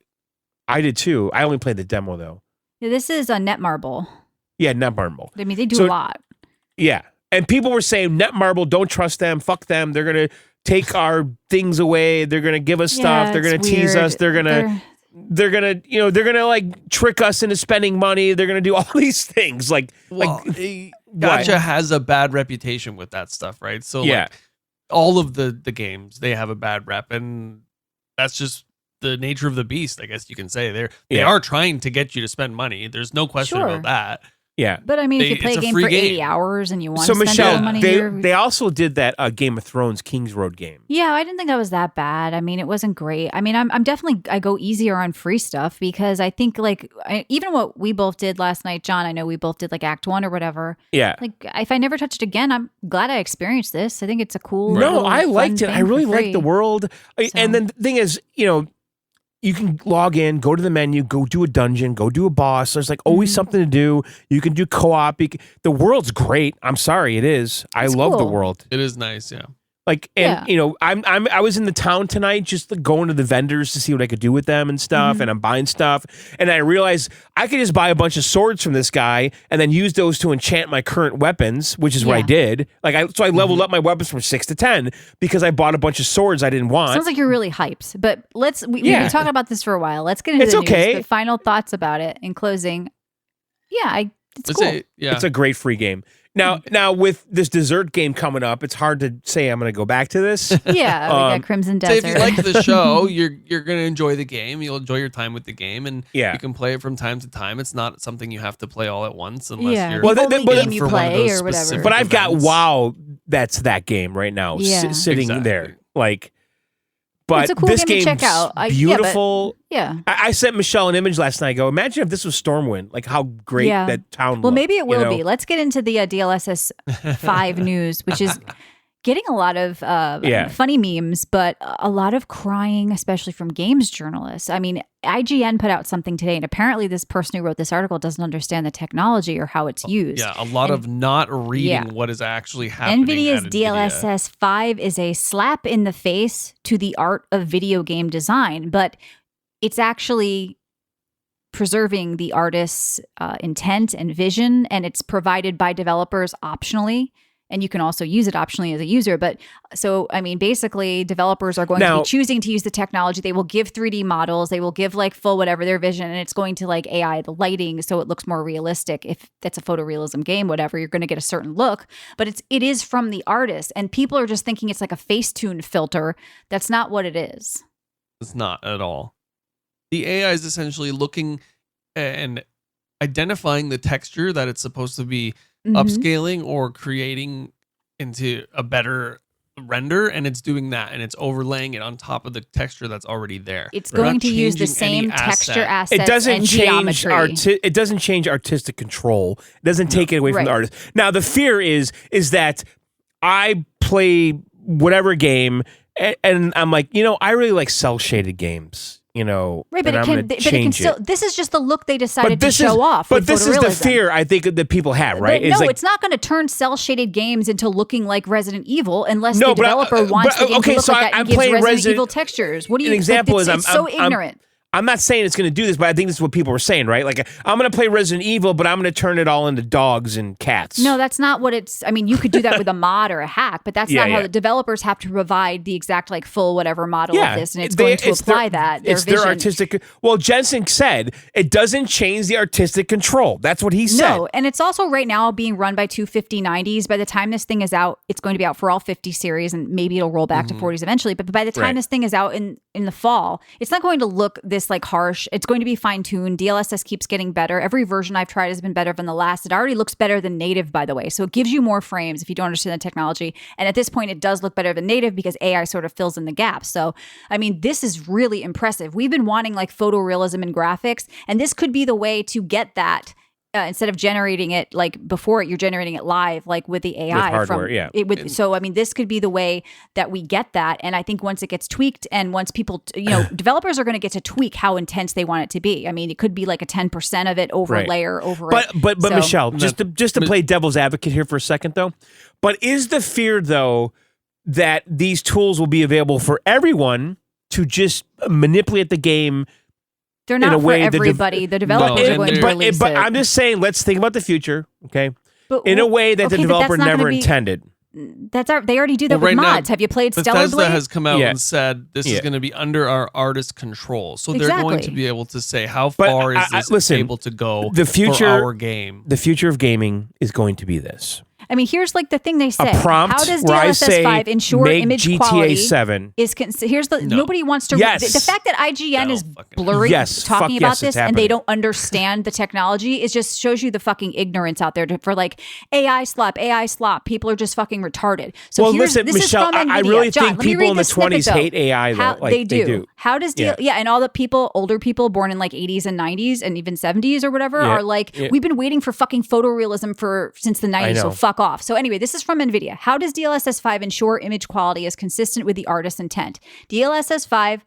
I did too. I only played the demo though. Yeah, this is a Netmarble. Yeah, Netmarble. I mean, they do So- a lot. Yeah. And people were saying Netmarble, don't trust them, fuck them. They're gonna take our things away. They're gonna give us stuff. Yeah, They're gonna it's tease weird. us. They're gonna they're gonna like trick us into spending money. They're gonna do all these things. Like Well, Gacha has a bad reputation with that stuff, right? So Yeah. like all of the games, they have a bad rep, and that's just the nature of the beast, I guess you can say. They Yeah. are trying to get you to spend money. There's no question Sure. about that. yeah. But I mean, if They- you play it's a a game free for 80 game. hours and you want So to spend Michelle, all the money, they also did that Game of Thrones King's Road game. yeah, I didn't think that was that bad. I mean, it wasn't great. I mean, I'm definitely I go easier on free stuff because I think like even what we both did last night, John. I know we both did like Act 1 or whatever. Yeah. Like if I never touched it again, I'm glad I experienced this. I think it's a cool. No, little I fun liked it. thing I for really liked free. the world. And then the thing is, you can log in, go to the menu, go do a dungeon, go do a boss. There's like always something to do. You can do co-op. The world's great. I'm sorry, it is. I It's love the cool. world. It is nice, yeah. Like, and I was in the town tonight, just like, going to the vendors to see what I could do with them and stuff. And I'm buying stuff, and I realized I could just buy a bunch of swords from this guy and then use those to enchant my current weapons, which is what I Yeah. did. Like, I leveled up my weapons from 6 to 10 because I bought a bunch of swords I didn't want. Sounds like you're really hyped. But we've Yeah. been talking about this for a while. Let's get into It's the okay. news. But final thoughts about it in closing. Yeah, it's cool. It's a great free game. Now with this dessert game coming up, it's hard to say I'm going to go back to this. Yeah, we got Crimson So Desert. if you like the show, you're going to enjoy the game. You'll enjoy your time with the game, and Yeah. you can play it from time to time. It's not something you have to play all at once unless Yeah. you're Well, the only but- game you for one of play those or whatever. specific But I've got events. WoW. That's that game right now, Yeah. sitting Exactly. there. Like, but It's a cool this game to check game's out. Yeah, but- beautiful. yeah. I sent Michelle an image last night. I go, imagine if this was Stormwind. Like how great Yeah. that town. Well, looked, maybe it will you know? be. Let's get into the DLSS 5 news, which is getting a lot of funny memes, but a lot of crying, especially from games journalists. I mean, IGN put out something today, and apparently this person who wrote this article doesn't understand the technology or how it's used. Yeah, a lot of not reading what is actually happening. NVIDIA's at DLSS 5 is a slap in the face to the art of video game design, but it's actually preserving the artist's intent and vision, and it's provided by developers optionally. And you can also use it optionally as a user. But so, I mean, basically developers are going to be choosing to use the technology. They will give 3D models. They will give like full whatever their vision. And it's going to like AI the lighting so it looks more realistic. If that's a photorealism game, whatever, you're going to get a certain look. But it is from the artist. And people are just thinking it's like a Facetune filter. That's not what it is. It's not at all. The AI is essentially looking and identifying the texture that it's supposed to be upscaling or creating into a better render, and it's doing that, and it's overlaying it on top of the texture that's already there. It's going to use the same texture assets. It doesn't and change geometry. it doesn't change artistic control. It doesn't take it away from the artist. Now the fear is that I play whatever game and I'm like, I really like cell shaded games. Right, but it can still. This is just the look they decided to show off. But this is the fear I think that people have, right? It's not going to turn cell shaded games into looking like Resident Evil unless the developer wants the game to look like that and gives Resident Evil textures. What do you? An example is it's so ignorant. I'm not saying it's going to do this, but I think this is what people were saying, right? Like, I'm going to play Resident Evil, but I'm going to turn it all into dogs and cats. No, that's not what it's. I mean, you could do that with a mod or a hack, but that's not how the developers have to provide the exact like full whatever model of this, and it's going to apply that. It's their artistic. Well, Jensen said it doesn't change the artistic control. That's what he said. No, and it's also right now being run by two 5090s. By the time this thing is out, it's going to be out for all 50 series, and maybe it'll roll back to 40s eventually. But by the time this thing is out in the fall, it's not going to look this like harsh. It's going to be fine-tuned. DLSS keeps getting better. Every version I've tried has been better than the last. It already looks better than native, by the way. So it gives you more frames if you don't understand the technology. And at this point, it does look better than native because AI sort of fills in the gaps. So, I mean, this is really impressive. We've been wanting like photorealism in graphics, and this could be the way to get that. Instead of generating it like before, you're generating it live, like with the AI. With hardware, So, I mean, this could be the way that we get that. And I think once it gets tweaked and once people, developers are going to get to tweak how intense they want it to be. I mean, it could be like a 10% of it overlayer over it. But Michelle, just to play devil's advocate here for a second, though. But is the fear, though, that these tools will be available for everyone to just manipulate the game? They're not for everybody. The developers are going to release but it. I'm just saying, let's think about the future, okay? But, in a way that the developer never intended. They already do that with mods. Have you played Stellar Blade? Bethesda has come out and said this is going to be under our artist control. So they're going to be able to say how far is this able to go for our game. The future of gaming is going to be this. I mean, here's like the thing they say. A prompt how does where I DLSS say 5 ensure make image GTA quality 7. Here's the nobody wants to the fact that IGN is blurry talking about this and they don't understand the technology is just shows you the fucking ignorance out there for like AI slop. People are just fucking retarded. So listen, this Michelle, is from Nvidia. I really John, think people in the 20s hate AI though. They do. How does and all the older people born in like 80s and 90s and even 70s or whatever are like we've been waiting for fucking photorealism since the 90s. So fuck off. So anyway, this is from Nvidia. How does DLSS 5 ensure image quality is consistent with the artist's intent? DLSS 5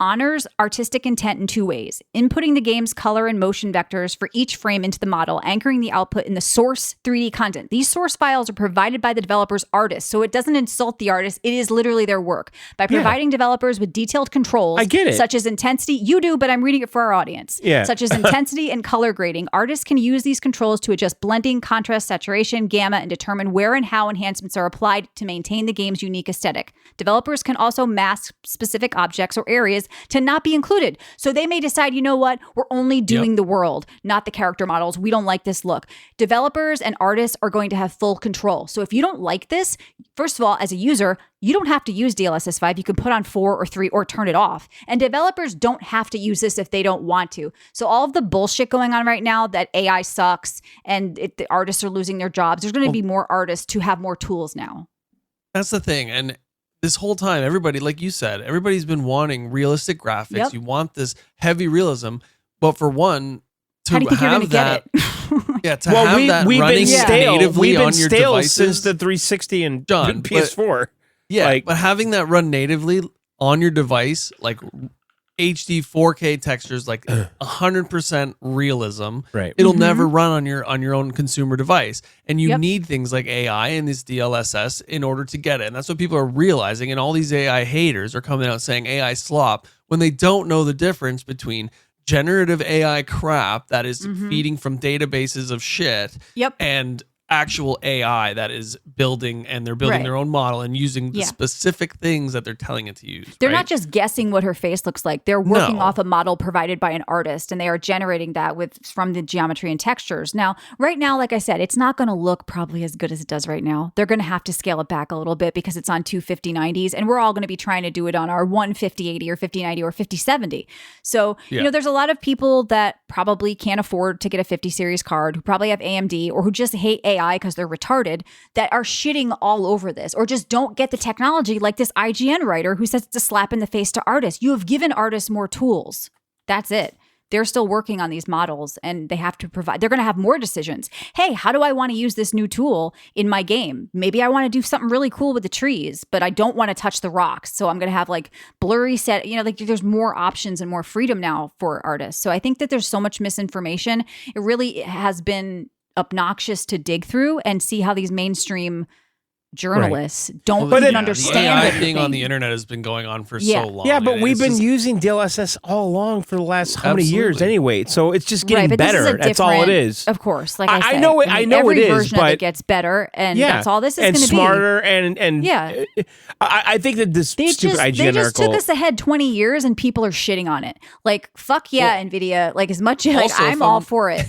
honors artistic intent in two ways: inputting the game's color and motion vectors for each frame into the model, anchoring the output in the source 3D content. These source files are provided by the developer's artist, so it doesn't insult the artist. It is literally their work. By providing developers with detailed controls, such as intensity, you do, but I'm reading it for our audience, such as intensity and color grading, artists can use these controls to adjust blending, contrast, saturation, gamma, and determine where and how enhancements are applied to maintain the game's unique aesthetic. Developers can also mask specific objects or areas to not be included. So they may decide, you know what, we're only doing the world, not the character models. We don't like this look. Developers and artists are going to have full control. So if you don't like this, first of all, as a user, you don't have to use DLSS 5. You can put on 4 or 3 or turn it off. And developers don't have to use this if they don't want to. So all of the bullshit going on right now that AI sucks and the artists are losing their jobs, there's going to be more artists to have more tools now. That's the thing. And this whole time, everybody, like you said, everybody's been wanting realistic graphics. You want this heavy realism, but for one, to how do you think have you're gonna that, get Yeah, to have that we've running been stale. natively We've been on your stale devices since the 360 and John, PS4. Yeah, but having that run natively on your device, like HD 4K textures, like 100% realism, right? It'll never run on your own consumer device, and you Yep. need things like AI and this DLSS in order to get it. And that's what people are realizing. And all these AI haters are coming out saying AI slop when they don't know the difference between generative AI crap that is feeding from databases of shit, Yep. and actual AI that is building, and they're building Right. their own model and using the Yeah. specific things that they're telling it to use. They're right? not just guessing what her face looks like. They're working No. off a model provided by an artist, and they are generating that from the geometry and textures. Now, right now, like I said, it's not going to look probably as good as it does right now. They're going to have to scale it back a little bit because it's on two 5090s, and we're all going to be trying to do it on our one 5080 or 5090 or 5070. So, there's a lot of people that probably can't afford to get a 50 series card, who probably have AMD, or who just hate AI because they're retarded, that are shitting all over this, or just don't get the technology, like this IGN writer who says it's a slap in the face to artists. You have given artists more tools. That's it. They're still working on these models, and they have to provide, they're going to have more decisions. Hey, how do I want to use this new tool in my game? Maybe I want to do something really cool with the trees, but I don't want to touch the rocks. So I'm going to have like blurry set, like there's more options and more freedom now for artists. So I think that there's so much misinformation. It really has been obnoxious to dig through and see how these mainstream journalists don't even understand the AI anything. thing on the internet has been going on for Yeah. so long. Yeah, but and we've it's been just- using DLSS all along for the last how many years Absolutely. anyway. So it's just getting Right, but this is better. a That's all it different- is. Of course, like I I said, know it- I know every it is, version of but- it gets better, and Yeah, that's all this is and going to be. smarter and Yeah. I think that this They stupid just IGN took article. us ahead 20 years, and people are shitting on it. Like, fuck yeah, Nvidia. Like, as much like Also, I'm if all I'm- for it.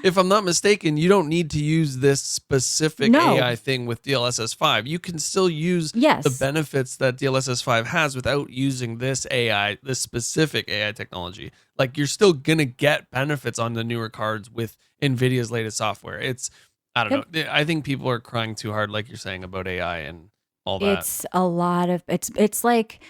If I'm not mistaken, you don't need to use this specific No. AI thing with DLSS 5. You can still use Yes. the benefits that DLSS 5 has without using this AI, this specific AI technology. Like, you're still going to get benefits on the newer cards with NVIDIA's latest software. I don't know. I think people are crying too hard, like you're saying, about AI and all that. It's a lot of it's like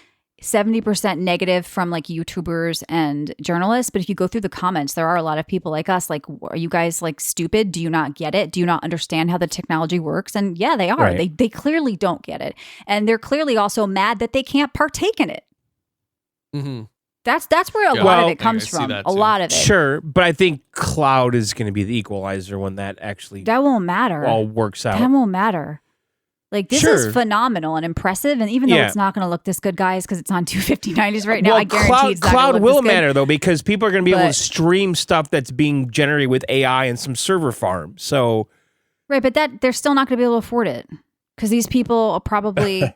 70% negative from like YouTubers and journalists. But if you go through the comments, there are a lot of people like us. Like, are you guys like stupid? Do you not get it? Do you not understand how the technology works? And yeah, they are. Right. They clearly don't get it, and they're clearly also mad that they can't partake in it. Mm-hmm. That's where a Yeah. lot of Well, it comes I see from. that A too. lot of it. Sure, but I think cloud is going to be the equalizer when that actually That won't matter. all works out. That won't matter. Like, this Sure. is phenomenal and impressive, and even though Yeah. it's not going to look this good, guys, because it's on 25090s right now, Well, I guarantee it's not cloud going to look will this good. matter though, because people are going to be able to But- stream stuff that's being generated with AI and some server farm. So Right, but that they're still not going to be able to afford it because these people are probably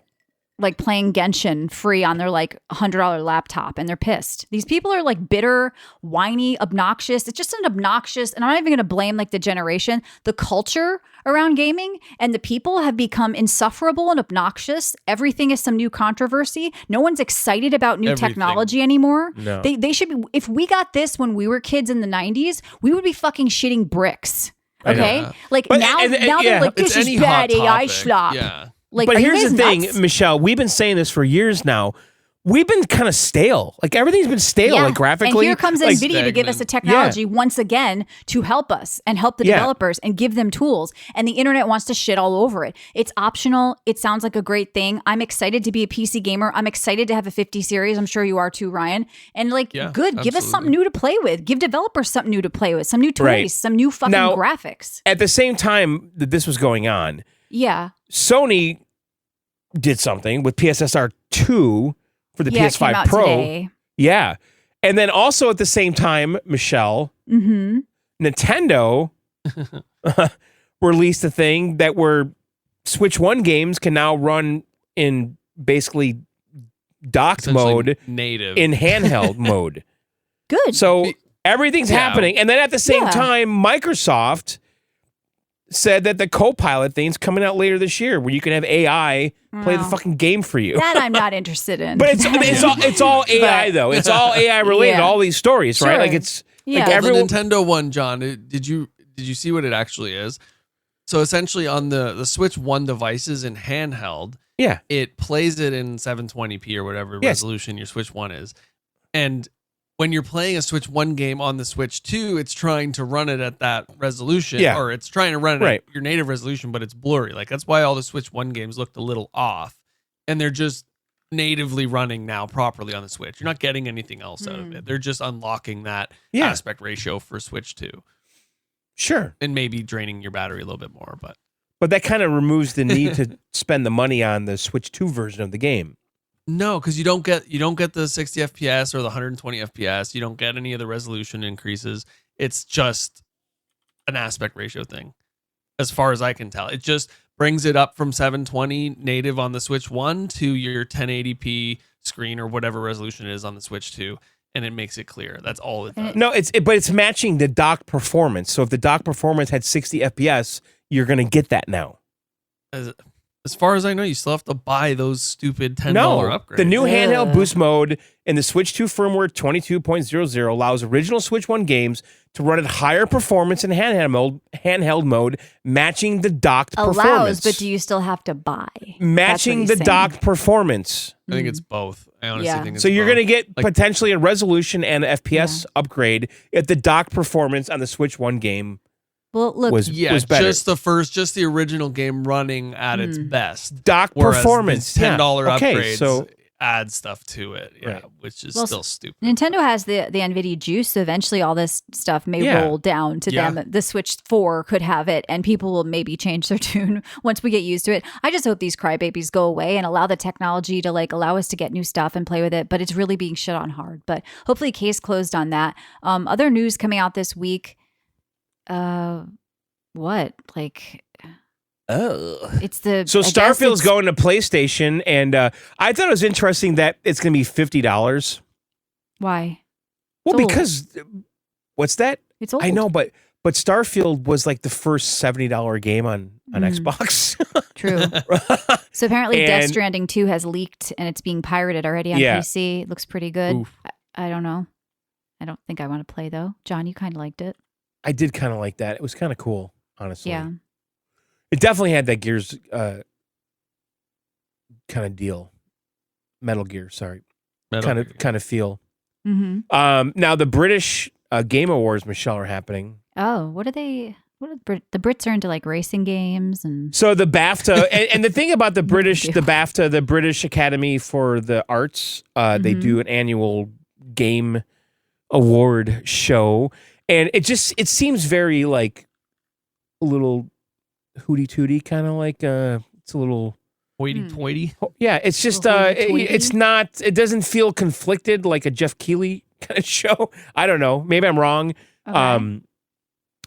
like playing Genshin free on their like $100 laptop, and they're pissed. These people are like bitter, whiny, obnoxious. It's just an obnoxious, and I'm not even going to blame like the generation. The culture around gaming and the people have become insufferable and obnoxious. Everything is some new controversy. No one's excited about new Everything. technology anymore. No. They should be. If we got this when we were kids in the 90s, we would be fucking shitting bricks. I know. Okay, like But- now, and- now yeah, they're like, It's this any is bad hot AI topic. schlop. Yeah. Like, but are you here's the guys thing, nuts? Michelle, we've been saying this for years now. We've been kind of stale. Like everything's been stale, like graphically. And here comes like, Nvidia to give us a stagnant. technology once again to help us and help the Yeah. developers and give them tools. And the internet wants to shit all over it. It's optional. It sounds like a great thing. I'm excited to be a PC gamer. I'm excited to have a 50 series. I'm sure you are too, Ryan. And like, Yeah, good. Give us something absolutely. new to play with. Give developers something new to play with. Some new toys. Right. Some new fucking Now- graphics. At the same time that this was going on, Yeah. Sony did something with PSSR 2 for the Yeah, it PS5 came out Pro. today. Yeah. And then also at the same time, Michelle, Mm-hmm. Nintendo released a thing that where Switch 1 games can now run in basically docked Essentially mode native. in handheld mode. Good. So everything's Yeah. happening. And then at the same Yeah. time, Microsoft said that the Copilot thing's coming out later this year where you can have AI play the Wow. fucking game for you. that I'm not interested in. But it's all AI But- though. It's all AI related. Yeah. All these stories, right? Sure. Like it's Yeah. like Well, everyone. the Nintendo one, John, did you see what it actually is? So essentially on the Switch 1 devices in handheld, Yeah. it plays it in 720p or whatever Yes. resolution your Switch 1 is. And when you're playing a Switch 1 game on the Switch 2, it's trying to run it at that resolution, Yeah. or it's trying to run it Right. at your native resolution, but it's blurry. Like that's why all the Switch 1 games looked a little off, and they're just natively running now properly on the Switch. You're not getting anything else out of it. They're just unlocking that aspect ratio for Switch 2. Sure. And maybe draining your battery a little bit more, But that kind of removes the need to spend the money on the Switch 2 version of the game. no, because you don't get the 60 FPS or the 120 FPS. You don't get any of the resolution increases. It's just an aspect ratio thing, as far as I can tell. It just brings it up from 720 native on the Switch 1 to your 1080p screen or whatever resolution it is on the Switch 2, and it makes it clear. That's all it does. No, but it's matching the dock performance. So if the dock performance had 60 FPS, you're going to get that now. As far as I know, you still have to buy those stupid $10 upgrades. The new handheld boost mode in the Switch 2 firmware 22.00 allows original Switch 1 games to run at higher performance in handheld mode, matching the docked performance. But do you still have to buy? Matching the docked performance. I think it's both. I honestly think it's so you're both. going to get potentially a resolution and FPS upgrade if the docked performance on the Switch 1 game was better. just the original game running at its best. Dock performance, $10 Okay, upgrades so add stuff to it, which is still stupid. Nintendo has the NVIDIA juice, so eventually all this stuff may roll down to them. The Switch 4 could have it, and people will maybe change their tune once we get used to it. I just hope these crybabies go away and allow the technology to allow us to get new stuff and play with it, but it's really being shit on hard. But hopefully case closed on that. Other news coming out this week, what? It's the Starfield's going to PlayStation, and I thought it was interesting that it's going to be $50. Why? Well, because what's that? It's old. I know, but Starfield was like the first $70 game on Xbox. True. So apparently Death Stranding 2 has leaked and it's being pirated already on PC. It looks pretty good. I don't know. I don't think I want to play though. John, you kind of liked it. I did kind of like that. It was kind of cool, honestly. Yeah. It definitely had that Gears kind of deal. Metal Gear, sorry. Kind of feel. Mm-hmm. Now the British Game Awards, Michelle, are happening. Oh, what are the Brits are into racing games and so the BAFTA and the thing about the BAFTA, the British Academy for the Arts, they do an annual game award show, and it seems very a little hooty tooty, kind of it's a little hoity-toity. Yeah, it's just it's not. It doesn't feel conflicted like a Jeff Keighley kind of show. I don't know. Maybe I'm wrong. Okay.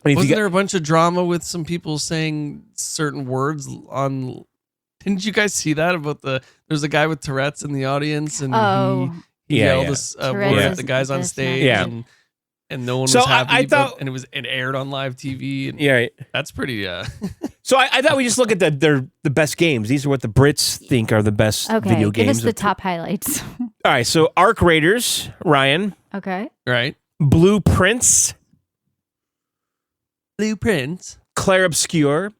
Wasn't there a bunch of drama with some people saying certain words on? Didn't you guys see that about there's a guy with Tourette's in the audience and he yelled a word at the guys on stage and no one was happy. I thought, and it aired on live TV. And that's pretty. So I thought we just look at the best games. These are what the Brits think are the best video games. Give us the top highlights. All right, so Arc Raiders, Ryan. Okay. Right. Blueprints. Clair Obscur.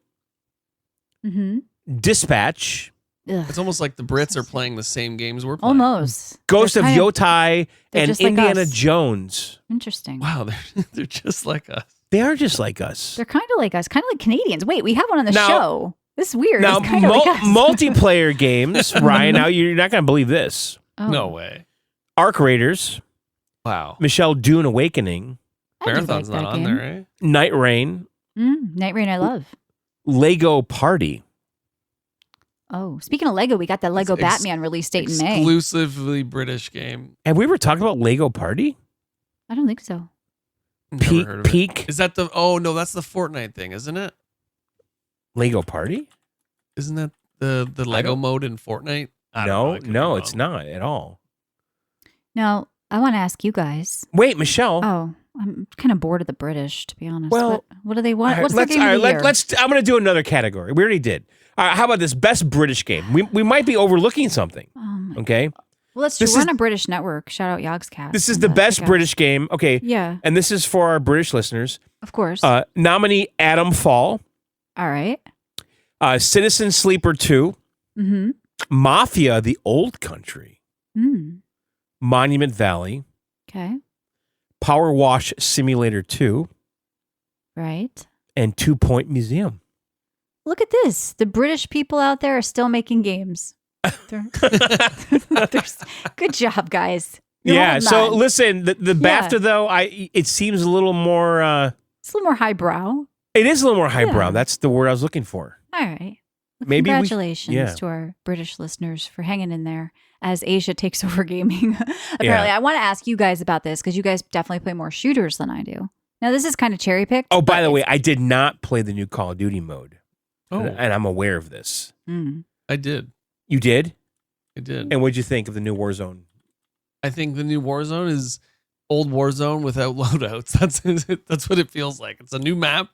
Mm-hmm. Dispatch. Ugh. It's almost like the Brits are playing the same games we're playing. Almost. Ghost of Yotai and just like Indiana us. Jones. Interesting. Wow, they're just like us. They are just like us. They're kind of like us, kind of like Canadians. Wait, we have one on the show. This is weird. Now, it's kind of like us. multiplayer games, Ryan. Now you're not going to believe this. Oh. No way. Arc Raiders. Wow. Michelle, Dune Awakening. Marathon's not on there, right? Night Rain. Night Rain, I love. Lego Party. Oh, speaking of Lego, we got that Lego Batman release date in May. Exclusively British game. Have we ever talked about Lego Party? I don't think so. Never heard of Peak. It. Is that the? Oh no, that's the Fortnite thing, isn't it? Lego Party? Isn't that the Lego mode in Fortnite? No, it's not at all. Now, I want to ask you guys. Wait, Michelle. Oh, I'm kind of bored of the British, to be honest. Well, what do they want? Right, What's their game of the year? I'm going to do another category. We already did. All right, how about this best British game? We might be overlooking something. Okay. Well, let's do. We're on a British network. Shout out Yogscast. This is the best British game. Okay. Yeah. And this is for our British listeners. Of course. Nominee Atom Fall. All right. Citizen Sleeper 2. Mm-hmm. Mafia: The Old Country. Mm. Monument Valley. Okay. Power Wash Simulator 2, Right. and 2 Point Museum. Look at this. The British people out there are still making games. Good job, guys. You're Yeah. holding So on. listen, the BAFTA though, it seems a little more. It's a little more highbrow. It is a little more highbrow. Yeah. That's the word I was looking for. All right. Well, Maybe we- congratulations yeah. to our British listeners for hanging in there as Asia takes over gaming. Apparently, Yeah. I want to ask you guys about this because you guys definitely play more shooters than I do. Now, this is kind of cherry picked. Oh, by the way, I did not play the new Call of Duty mode, Oh, and I'm aware of this. I did. You did? I did. And what'd you think of the new Warzone? I think the new Warzone is old Warzone without loadouts. That's what it feels like. It's a new map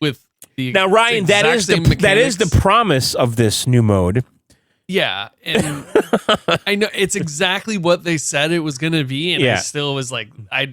with the Now, Ryan, that exact is same that is the mechanics. promise of this new mode. Yeah, and I know it's exactly what they said it was going to be, and I Yeah. still was like, I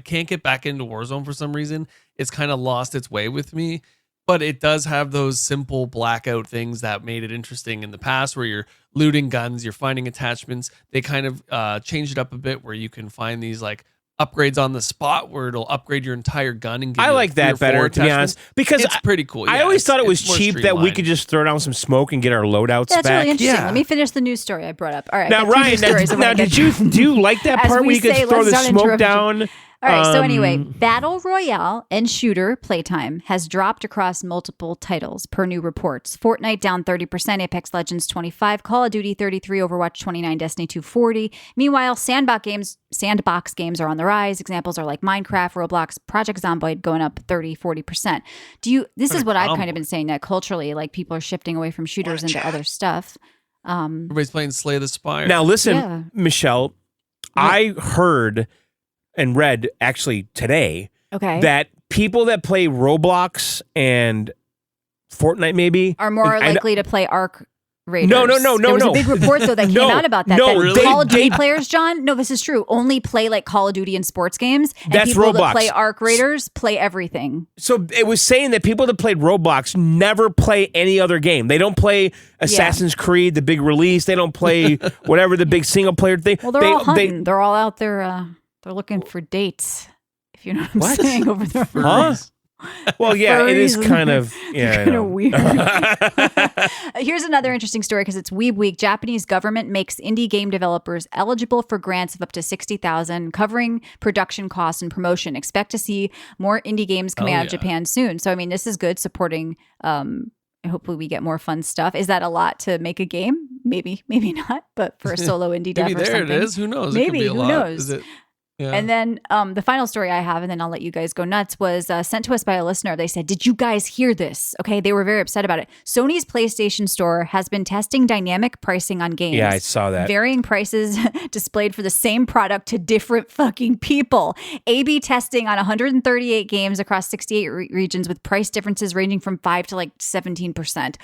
can't get back into Warzone for some reason. It's kind of lost its way with me, but it does have those simple blackout things that made it interesting in the past, where you're looting guns, you're finding attachments. They kind of changed it up a bit, where you can find these like upgrades on the spot, where it'll upgrade your entire gun and give I you like 3 or that 4 better, to be attachments. honest, because It's pretty cool. I yeah. always thought it was It's more cheap that we streamlined. could just throw down some smoke and get our loadouts That's back. really interesting. Yeah. Let me finish the news story I brought up. All right. Now, I got 2 Ryan, news stories I now wanna get do you like that As part we where you could say, throw let's the not smoke interrupt you. down? All right, so anyway, Battle Royale and shooter playtime has dropped across multiple titles per new reports. Fortnite down 30%, Apex Legends 25%, Call of Duty 33%, Overwatch 29%, Destiny 2 40%. Meanwhile, sandbox games are on the rise. Examples are like Minecraft, Roblox, Project Zomboid going up 30-40%. This is what I've kind of been saying, that culturally, like, people are shifting away from shooters into other stuff. Everybody's playing Slay the Spire. Now, listen, Yeah. Michelle, I heard and read actually today Okay. that people that play Roblox and Fortnite maybe Are more I- likely to play Arc Raiders. No. There was a big report though that came No, out about that. no, that really? Call of Duty They- players, John. No, this is true. Only play like Call of Duty and sports games. And That's people Roblox. that play Arc Raiders play everything. So it was saying that people that played Roblox never play any other game. They don't play Assassin's Creed, the big release. They don't play whatever the big single player thing. Well, they're all hunting. They're all out there. They're looking for dates. If you know what I'm What? saying over there. Huh? Well, yeah, it is Furries. kind of I Kind know. of weird. Here's another interesting story because it's Weeb Week. Japanese government makes indie game developers eligible for grants of up to $60,000, covering production costs and promotion. Expect to see more indie games coming out of Japan soon. So, I mean, this is good, supporting. Hopefully, we get more fun stuff. Is that a lot to make a game? Maybe not. But for a solo indie dev Maybe or there something, it is. Who knows? It could Maybe, be a who lot. knows? Is it? Yeah. And then the final story I have, and then I'll let you guys go nuts, was sent to us by a listener. They said, did you guys hear this? Okay, they were very upset about it. Sony's PlayStation Store has been testing dynamic pricing on games. Yeah, I saw that. Varying prices displayed for the same product to different fucking people. A/B testing on 138 games across 68 regions with price differences ranging from 5 to like 17%.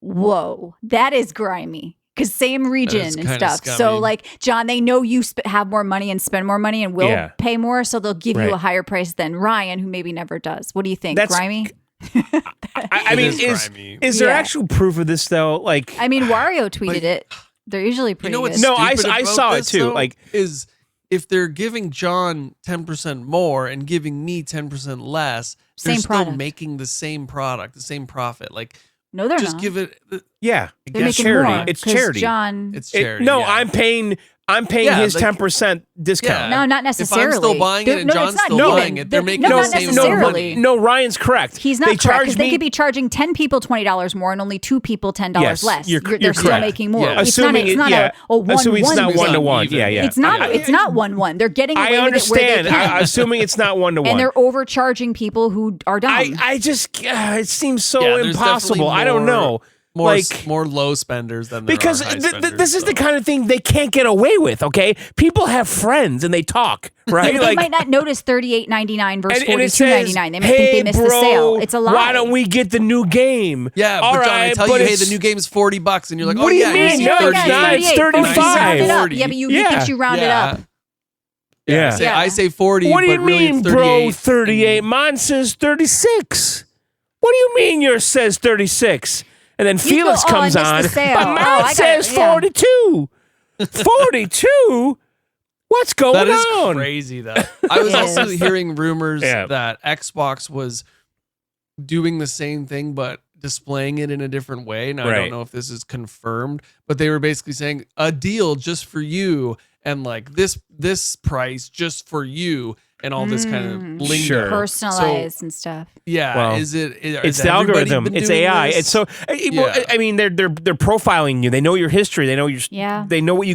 Whoa, that is grimy. Because same region is and kinda stuff. scummy. So, like, John, they know you have more money and spend more money and will Yeah. pay more. So they'll give Right. you a higher price than Ryan, who maybe never does. What do you think? That's- Grimy? I It mean, is grimy. is there Yeah. actual proof of this though? Like, I mean, Wario tweeted Like- it. They're usually pretty You know what's good. No, I stupid about saw it this, too, though, like- is if they're giving John 10% more and giving me 10% less, they're Same still product. making the same product, the same profit. Like, No, they're just not. give it. yeah, They're it's making charity. more. It's 'cause charity. John. It's It- charity. no, yeah. I'm paying Yeah, his like- 10% discount. No, not If necessarily. I'm still buying it They're- and no, John's it's not still even. buying it, they're making no, the not same necessarily. money. No, Ryan's correct. He's not They correct charge because me. they could be charging 10 people $20 more and only 2 people $10 Yes, less. you're They're still correct. making more. Yeah. It's Assuming not. It's not yeah. a 1-1. Assuming it's not It's 1-to-one. even. Yeah, yeah. It's not. It's not 1-1. They're getting away I with it where understand. they can. Assuming it's not 1-to-1. And they're overcharging people who are dumb. I just it seems so Yeah, there's impossible. definitely I don't know. More, Like, more low spenders than there because are high this spenders, is the so. kind of thing they can't get away with. Okay, people have friends and they talk, right? They might not notice $38.99 versus and it says, $42.99. They might hey, think they missed bro, the sale. It's a lie. Why don't we get the new game? Yeah, All but John, I right, tell but you, hey, it's- the new game's $40, and you're like, What oh do you yeah, mean? Yeah, No, yeah, it's yeah, not. It's 38. 35. Round it up. 40. Yeah, but you Yeah. think you round it up. Yeah, Yeah. I say 40. What do you but really mean, it's bro? 38. 38. Mine says 36. What do you mean yours says 36? And then Felix go, oh, I comes missed the on. sale. But Oh, mine I got it, says yeah. 42. 42? What's going That is on? crazy, though. I was It also is. hearing rumors Yeah. that Xbox was doing the same thing, but displaying it in a different way. Now, I Right. don't know if this is confirmed, but they were basically saying a deal just for you and like this price just for you and all this kind of lingo. Sure. Personalized and stuff. Yeah. Well, is It's has the everybody algorithm. been It's doing AI. this? It's so. Yeah. I mean, they're profiling you. They know your history. They know your. Yeah. They know what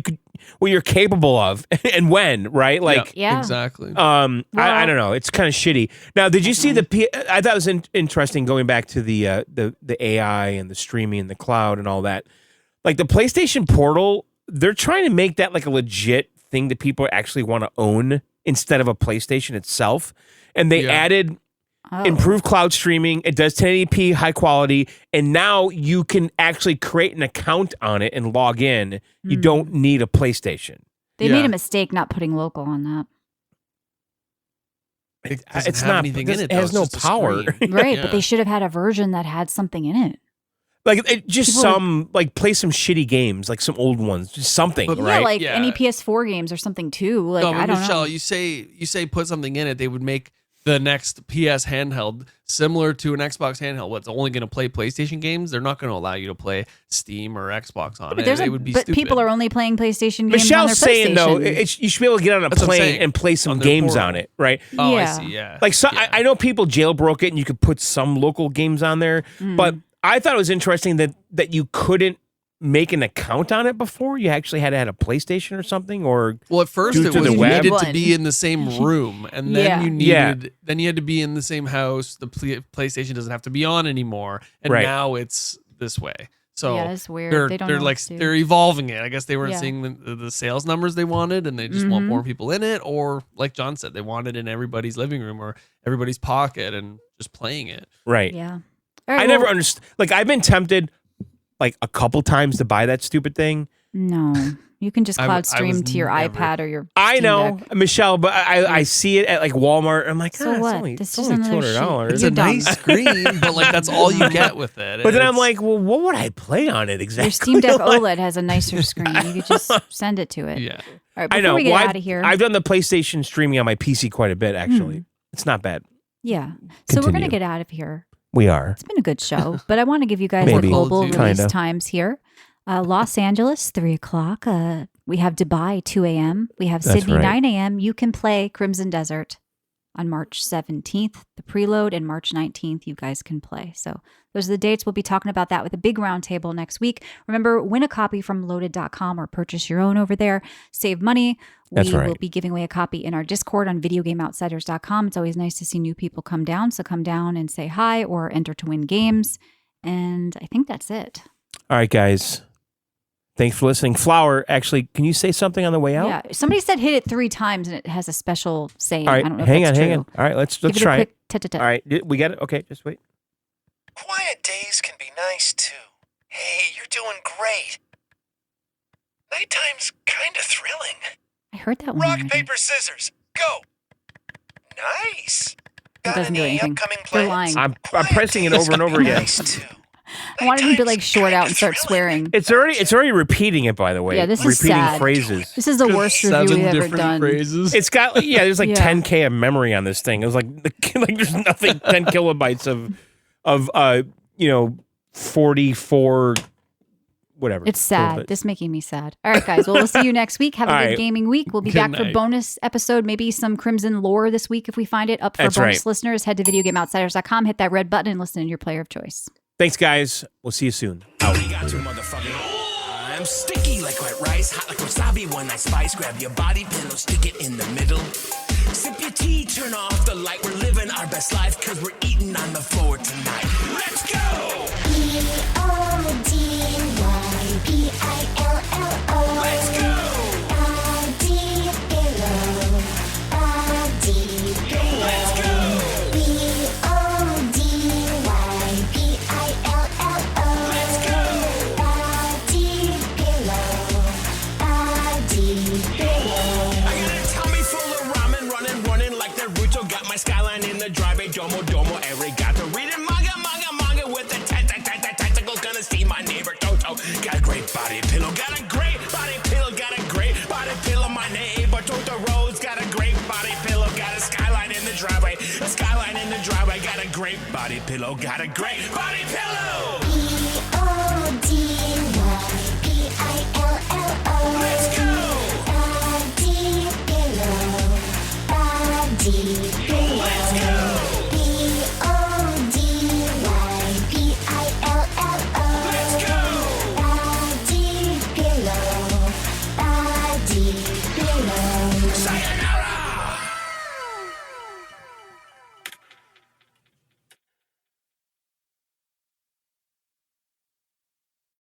you're capable of, and when. Right. Like. Yeah. Exactly. I Well- don't know. It's kind of shitty. Now, did you see I thought it was interesting going back to the AI and the streaming and the cloud and all that. Like the PlayStation Portal, they're trying to make that like a legit thing that people actually want to own instead of a PlayStation itself. And they Yeah. added Oh. improved cloud streaming. It does 1080p high quality, and now you can actually create an account on it and log in. You don't need a PlayStation. They Yeah. made a mistake not putting local on that. It doesn't It's have not. anything in it, It though. has It's no just a power. screen. Right, Yeah. but they should have had a version that had something in it. Like just People play some shitty games, like some old ones, just something, But- right? Yeah, like Yeah. any PS4 games or something too. Like No, but I don't Michelle, know. you say put something in it, they would make the next PS handheld similar to an Xbox handheld. What's only going to play PlayStation games? They're not going to allow you to play Steam or Xbox on it. It would be but stupid. people are only playing PlayStation games on Michelle's their saying though, PlayStation. you should be able to get on a That's what I'm plane saying. and play some On their games portal. on it, right? Oh, Yeah. I see. Yeah. Like so, Yeah. I know people jailbroke it, and you could put some local games on there, but I thought it was interesting that you couldn't make an account on it before. You actually had to have a PlayStation or something, or Well, at first Due it to was the you web? needed to be in the same room, and then Yeah. you Yeah. needed then you had to be in the same house. The PlayStation doesn't have to be on anymore, and Right. now it's this way. So Yeah, it's weird. They're They don't they're know like what to do. they're evolving it. I guess they weren't Yeah. seeing the sales numbers they wanted, and they just want more people in it. Or like John said, they want it in everybody's living room or everybody's pocket and just playing it. right. Yeah. All right, I never well, understood. Like I've been tempted, like a couple times to buy that stupid thing. No, you can just I cloud was stream to your never- iPad or your. I Steam know, Deck. Michelle, but I see it at like Walmart. I'm like, So it's what? only, This it's is only another $200. It's You're a dumb. nice screen, but like that's all you get with it. But then I'm It's- like, well, what would I play on it exactly? Your Steam Deck Like, OLED has a nicer screen. You could just send it to it. yeah. All right, I before know. we get Well, out of here. I've done the PlayStation streaming on my PC quite a bit, actually. It's not bad. yeah. So we're going to Continue. get out of here. We are. It's been a good show, but I want to give you guys Maybe. the global Kinda. release times here. Los Angeles, 3 o'clock. We have Dubai, 2 a.m. We have That's Sydney, right. 9 a.m. You can play Crimson Desert on March 17th, the preload, and March 19th, you guys can play. So those are the dates. We'll be talking about that with a big roundtable next week. Remember, win a copy from loaded.com or purchase your own over there. Save money. That's We right. will be giving away a copy in our Discord on videogameoutsiders.com. It's always nice to see new people come down. So come down and say hi or enter to win games. And I think that's it. All right, guys. Thanks for listening. Flower, actually, can you say something on the way out? Yeah. Somebody said hit it 3 times and it has a special saying. All I right, don't know hang if on, that's hang true. on. All right, let's Give it a try it. quick tit-tit-tit. All right, we got it. Okay, just wait. Quiet days can be nice too. Hey, you're doing great. Nighttime's kind of thrilling. I heard that one. Rock, already. paper, scissors, go. Nice. Got doesn't do any anything. upcoming They're plans? lying. I'm Quiet pressing it days over and can be over again. Nice too. I wanted him to like Nighttime's short kinda out and start thrilling. swearing. It's already repeating it, by the way. Yeah, this is repeating sad. phrases. This is the worst review 7 we've ever different done. phrases. It's got there's like Yeah. 10K of memory on this thing. It was like like there's nothing 10 kilobytes of 44 whatever. It's sad. kilobits. This is making me sad. All right, guys. Well, we'll see you next week. Have a All good right. gaming week. We'll be Good back for night. bonus episode, maybe some Crimson lore this week if we find it up for That's bonus right. listeners. Head to videogameoutsiders.com, hit that red button, and listen to your player of choice. Thanks, guys. We'll see you soon. Got you, motherfucker. I'm sticky like wet rice, hot like wasabi when I spice. Grab your body pillow, stick it in the middle. Sip your tea, turn off the light. We're living our best life, cause we're eating on the floor tonight. Let's go! P-O-D-Y-P-I-L-L-O. Let's go! Body pillow. Body pillow. Let's go! P-O-D-Y-P-I-L-L-O. Let's go! Body pillow. Body pillow. I got a tummy full of ramen, running like Naruto. Got my skyline in the driveway, domo, arigato. Reading manga with the tentacles. Gonna see my neighbor Toto. Got a great body pillow, got a great body pillow, my neighbor Toto. body pillow got a great body pillow.